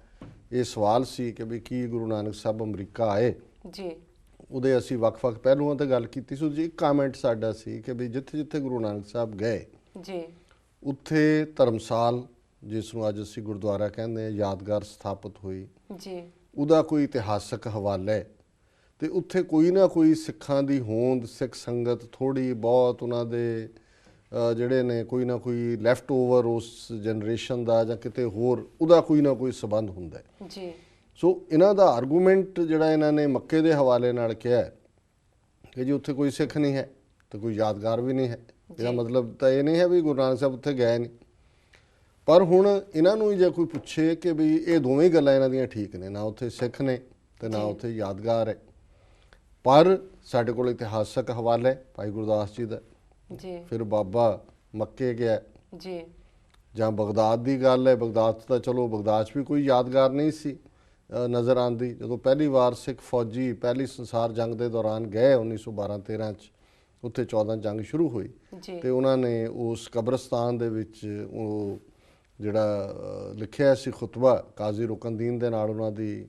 ਇਹ ਸਵਾਲ ਸੀ ਕਿ ਵੀ ਕੀ ਗੁਰੂ ਨਾਨਕ ਸਾਹਿਬ ਅਮਰੀਕਾ ਆਏ, ਜੀ ਉਹਦੇ ਅਸੀਂ ਵੱਖ-ਵੱਖ ਪਹਿਲੂਆਂ ਤੇ ਗੱਲ ਕੀਤੀ ਸੀ। ਜੀ ਇੱਕ ਕਾਮੈਂਟ ਸਾਡਾ ਸੀ ਕਿ ਵੀ ਜਿੱਥੇ ਜਿੱਥੇ ਗੁਰੂ ਨਾਨਕ ਸਾਹਿਬ ਗਏ ਜੀ ਉੱਥੇ ਧਰਮਸਾਲ, ਜਿਸ ਨੂੰ ਅੱਜ ਅਸੀਂ ਗੁਰਦੁਆਰਾ ਕਹਿੰਦੇ ਹਾਂ, ਯਾਦਗਾਰ ਸਥਾਪਿਤ ਹੋਈ, ਜੀ ਉਹਦਾ ਕੋਈ ਇਤਿਹਾਸਕ ਹਵਾਲਾ ਹੈ ਤੇ ਉੱਥੇ ਕੋਈ ਨਾ ਕੋਈ ਸਿੱਖਾਂ ਦੀ ਹੋਂਦ, ਸਿੱਖ ਸੰਗਤ ਥੋੜ੍ਹੀ ਬਹੁਤ ਉਹਨਾਂ ਦੇ ਜਿਹੜੇ ਨੇ ਕੋਈ ਨਾ ਕੋਈ ਲੈਫਟ ਓਵਰ ਉਸ ਜਨਰੇਸ਼ਨ ਦਾ ਜਾਂ ਕਿਤੇ ਹੋਰ ਉਹਦਾ ਕੋਈ ਨਾ ਕੋਈ ਸਬੰਧ ਹੁੰਦਾ ਹੈ। ਜੀ ਸੋ ਇਹਨਾਂ ਦਾ ਆਰਗੂਮੈਂਟ ਜਿਹੜਾ ਇਹਨਾਂ ਨੇ ਮੱਕੇ ਦੇ ਹਵਾਲੇ ਨਾਲ ਕਿਹਾ ਕਿ ਜੀ ਉੱਥੇ ਕੋਈ ਸਿੱਖ ਨਹੀਂ ਹੈ ਤੇ ਕੋਈ ਯਾਦਗਾਰ ਵੀ ਨਹੀਂ ਹੈ, ਇਹਦਾ ਮਤਲਬ ਤਾਂ ਇਹ ਨਹੀਂ ਹੈ ਵੀ ਗੁਰੂ ਨਾਨਕ ਸਾਹਿਬ ਉੱਥੇ ਗਏ ਨਹੀਂ। ਪਰ ਹੁਣ ਇਹਨਾਂ ਨੂੰ ਜੇ ਕੋਈ ਪੁੱਛੇ ਕਿ ਵੀ ਇਹ ਦੋਵੇਂ ਗੱਲਾਂ ਇਹਨਾਂ ਦੀਆਂ ਠੀਕ ਨੇ, ਨਾ ਉੱਥੇ ਸਿੱਖ ਨੇ ਤੇ ਨਾ ਉੱਥੇ ਯਾਦਗਾਰ ਹੈ, ਪਰ ਸਾਡੇ ਕੋਲ ਇਤਿਹਾਸਕ ਹਵਾਲਾ ਹੈ ਭਾਈ ਗੁਰਦਾਸ ਜੀ ਦਾ, ਜੀ ਫਿਰ ਬਾਬਾ ਮੱਕੇ ਗਿਆ, ਜੀ ਜਾਂ ਬਗਦਾਦ ਦੀ ਗੱਲ ਹੈ, ਬਗਦਾਦ ਤਾਂ ਚਲੋ ਬਗਦਾਦ 'ਚ ਵੀ ਕੋਈ ਯਾਦਗਾਰ ਨਹੀਂ ਸੀ ਨਜ਼ਰ ਆਉਂਦੀ। ਜਦੋਂ ਪਹਿਲੀ ਵਾਰ ਸਿੱਖ ਫੌਜੀ ਪਹਿਲੀ ਸੰਸਾਰ ਜੰਗ ਦੇ ਦੌਰਾਨ ਗਏ 1912-13 'ਚ, ਉੱਥੇ 14 ਜੰਗ ਸ਼ੁਰੂ ਹੋਈ ਜੀ ਤੇ ਉਹਨਾਂ ਨੇ ਉਸ ਕਬਰਸਤਾਨ ਦੇ ਵਿੱਚ ਉਹ ਜਿਹੜਾ ਲਿਖਿਆ ਸੀ ਖੁਤਬਾ ਕਾਜ਼ੀ ਰੁਕਨਦੀਨ ਦੇ ਨਾਲ ਉਹਨਾਂ ਦੀ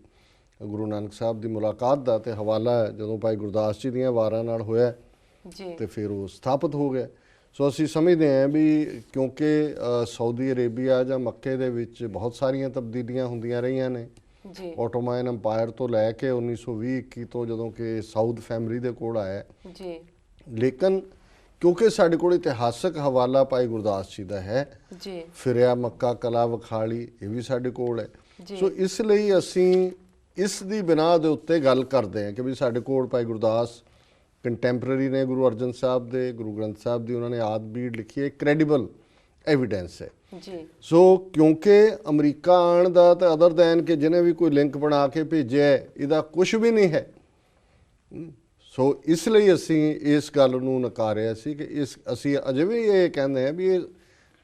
ਗੁਰੂ ਨਾਨਕ ਸਾਹਿਬ ਦੀ ਮੁਲਾਕਾਤ ਦਾ, ਤੇ ਹਵਾਲਾ ਜਦੋਂ ਭਾਈ ਗੁਰਦਾਸ ਜੀ ਦੀਆਂ ਵਾਰਾਂ ਨਾਲ ਹੋਇਆ ਜੀ ਤੇ ਫਿਰ ਉਹ ਸਥਾਪਿਤ ਹੋ ਗਿਆ। ਸੋ ਅਸੀਂ ਸਮਝਦੇ ਹਾਂ ਵੀ ਕਿਉਂਕਿ ਸਾਊਦੀ ਅਰੇਬੀਆ ਜਾਂ ਮੱਕੇ ਦੇ ਵਿੱਚ ਬਹੁਤ ਸਾਰੀਆਂ ਤਬਦੀਲੀਆਂ ਹੁੰਦੀਆਂ ਰਹੀਆਂ ਨੇ, ਜੀ ਆਟੋਮਾਨ ਅੰਪਾਇਰ ਤੋਂ ਲੈ ਕੇ 1920-21 ਤੋਂ ਜਦੋਂ ਕਿ ਸਾਊਦ ਫੈਮਿਲੀ ਦੇ ਕੋਲ ਆਇਆ, ਜੀ ਲੇਕਿਨ ਕਿਉਂਕਿ ਸਾਡੇ ਕੋਲ ਇਤਿਹਾਸਕ ਹਵਾਲਾ ਭਾਈ ਗੁਰਦਾਸ ਜੀ ਦਾ ਹੈ, ਜੀ ਫਿਰਿਆ ਮੱਕਾ ਕਲਾ ਵਿਖਾਲੀ, ਇਹ ਵੀ ਸਾਡੇ ਕੋਲ ਹੈ। ਜੀ। ਸੋ ਇਸ ਲਈ ਅਸੀਂ ਇਸ ਦੀ ਬਿਨਾਹ ਦੇ ਉੱਤੇ ਗੱਲ ਕਰਦੇ ਹਾਂ ਕਿ ਵੀ ਸਾਡੇ ਕੋਲ ਭਾਈ ਗੁਰਦਾਸ ਕੰਟੈਂਪਰਰੀ ਨੇ ਗੁਰੂ ਅਰਜਨ ਸਾਹਿਬ ਦੇ, ਗੁਰੂ ਗ੍ਰੰਥ ਸਾਹਿਬ ਦੀ ਉਹਨਾਂ ਨੇ ਆਦ ਬੀੜ ਲਿਖੀ ਹੈ, ਕ੍ਰੈਡੀਬਲ ਐਵੀਡੈਂਸ ਹੈ। ਜੀ ਸੋ ਕਿਉਂਕਿ ਅਮਰੀਕਾ ਆਉਣ ਦਾ ਤਾਂ ਅਦਰ ਦੈਨ ਕਿ ਜਿਹਨੇ ਵੀ ਕੋਈ ਲਿੰਕ ਬਣਾ ਕੇ ਭੇਜਿਆ ਇਹਦਾ ਕੁਝ ਵੀ ਨਹੀਂ ਹੈ। ਸੋ ਇਸ ਲਈ ਅਸੀਂ ਇਸ ਗੱਲ ਨੂੰ ਨਕਾਰਿਆ ਸੀ ਕਿ ਅਸੀਂ ਅਜੇ ਵੀ ਇਹ ਕਹਿੰਦੇ ਹਾਂ ਵੀ ਇਹ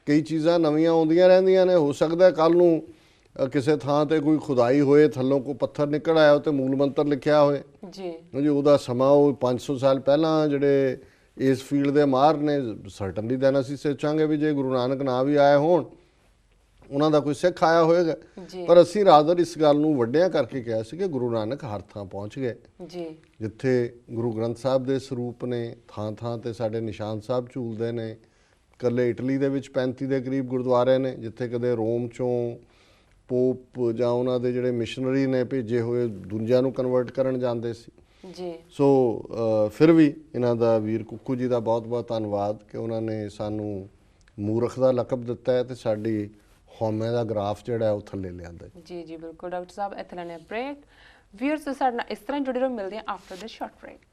ਕਈ ਚੀਜ਼ਾਂ ਨਵੀਆਂ ਆਉਂਦੀਆਂ ਰਹਿੰਦੀਆਂ ਨੇ। ਹੋ ਸਕਦਾ ਕੱਲ੍ਹ ਨੂੰ ਕਿਸੇ ਥਾਂ ਤੇ ਕੋਈ ਖੁਦਾਈ ਹੋਏ, ਥੱਲੋਂ ਕੋਈ ਪੱਥਰ ਨਿਕਲ ਆਇਆ ਤੇ ਮੂਲ ਮੰਤਰ ਲਿਖਿਆ ਹੋਏ ਜੀ ਜੀ, ਉਹਦਾ ਸਮਾਂ ਉਹ 500 ਸਾਲ ਪਹਿਲਾਂ ਜਿਹੜੇ ਇਸ ਫੀਲਡ ਦੇ ਮਾਹਰ ਨੇ ਸਰਟਨਲੀ ਦੈਨ ਅਸੀਂ ਸੋਚਾਂਗੇ ਵੀ ਜੇ ਗੁਰੂ ਨਾਨਕ ਨਾ ਵੀ ਆਏ ਹੋਣ ਉਹਨਾਂ ਦਾ ਕੋਈ ਸਿੱਖ ਆਇਆ ਹੋਏਗਾ। ਪਰ ਅਸੀਂ ਰਾਦਰ ਇਸ ਗੱਲ ਨੂੰ ਵੱਡਿਆਂ ਕਰਕੇ ਕਿਹਾ ਸੀ ਕਿ ਗੁਰੂ ਨਾਨਕ ਹਰ ਥਾਂ ਪਹੁੰਚ ਗਏ। ਜੀ ਜਿੱਥੇ ਗੁਰੂ ਗ੍ਰੰਥ ਸਾਹਿਬ ਦੇ ਸਰੂਪ ਨੇ, ਥਾਂ ਥਾਂ ਤੇ ਸਾਡੇ ਨਿਸ਼ਾਨ ਸਾਹਿਬ ਝੂਲਦੇ ਨੇ। ਇਕੱਲੇ ਇਟਲੀ ਦੇ ਵਿੱਚ 35 ਦੇ ਕਰੀਬ ਗੁਰਦੁਆਰੇ ਨੇ ਜਿੱਥੇ ਕਦੇ ਰੋਮ ਚੋਂ ਪੋਪ ਜਾਂ ਉਹਨਾਂ ਦੇ ਜਿਹੜੇ ਮਿਸ਼ਨਰੀ ਨੇ ਭੇਜੇ ਹੋਏ ਦੁਨੀਆ ਨੂੰ ਕਨਵਰਟ ਕਰਨ ਜਾਂਦੇ ਸੀ। ਜੀ ਸੋ ਫਿਰ ਵੀ ਇਹਨਾਂ ਦਾ ਵੀਰ ਕੁੱਕੂ ਜੀ ਦਾ ਬਹੁਤ ਬਹੁਤ ਧੰਨਵਾਦ ਕਿ ਉਹਨਾਂ ਨੇ ਸਾਨੂੰ ਮੂਰਖ ਦਾ ਲਕਬ ਦਿੱਤਾ ਹੈ ਤੇ ਸਾਡੀ ਹਉਮੈ ਦਾ ਗ੍ਰਾਫ ਜਿਹੜਾ ਉਹ ਥੱਲੇ ਲਿਆਂਦਾ। ਜੀ ਜੀ ਬਿਲਕੁਲ ਡਾਕਟਰ ਸਾਹਿਬ, ਇੱਥੇ ਲੈਣੇ ਬ੍ਰੇਕ। ਵੀਅਰਸ ਸਾਡੇ ਨਾਲ ਇਸ ਤਰ੍ਹਾਂ ਜੁੜੇ ਰਹੋ, ਮਿਲਦੇ ਹਾਂ ਆਫਟਰ ਦਿਸ ਸ਼ਾਰਟ ਬ੍ਰੇਕ।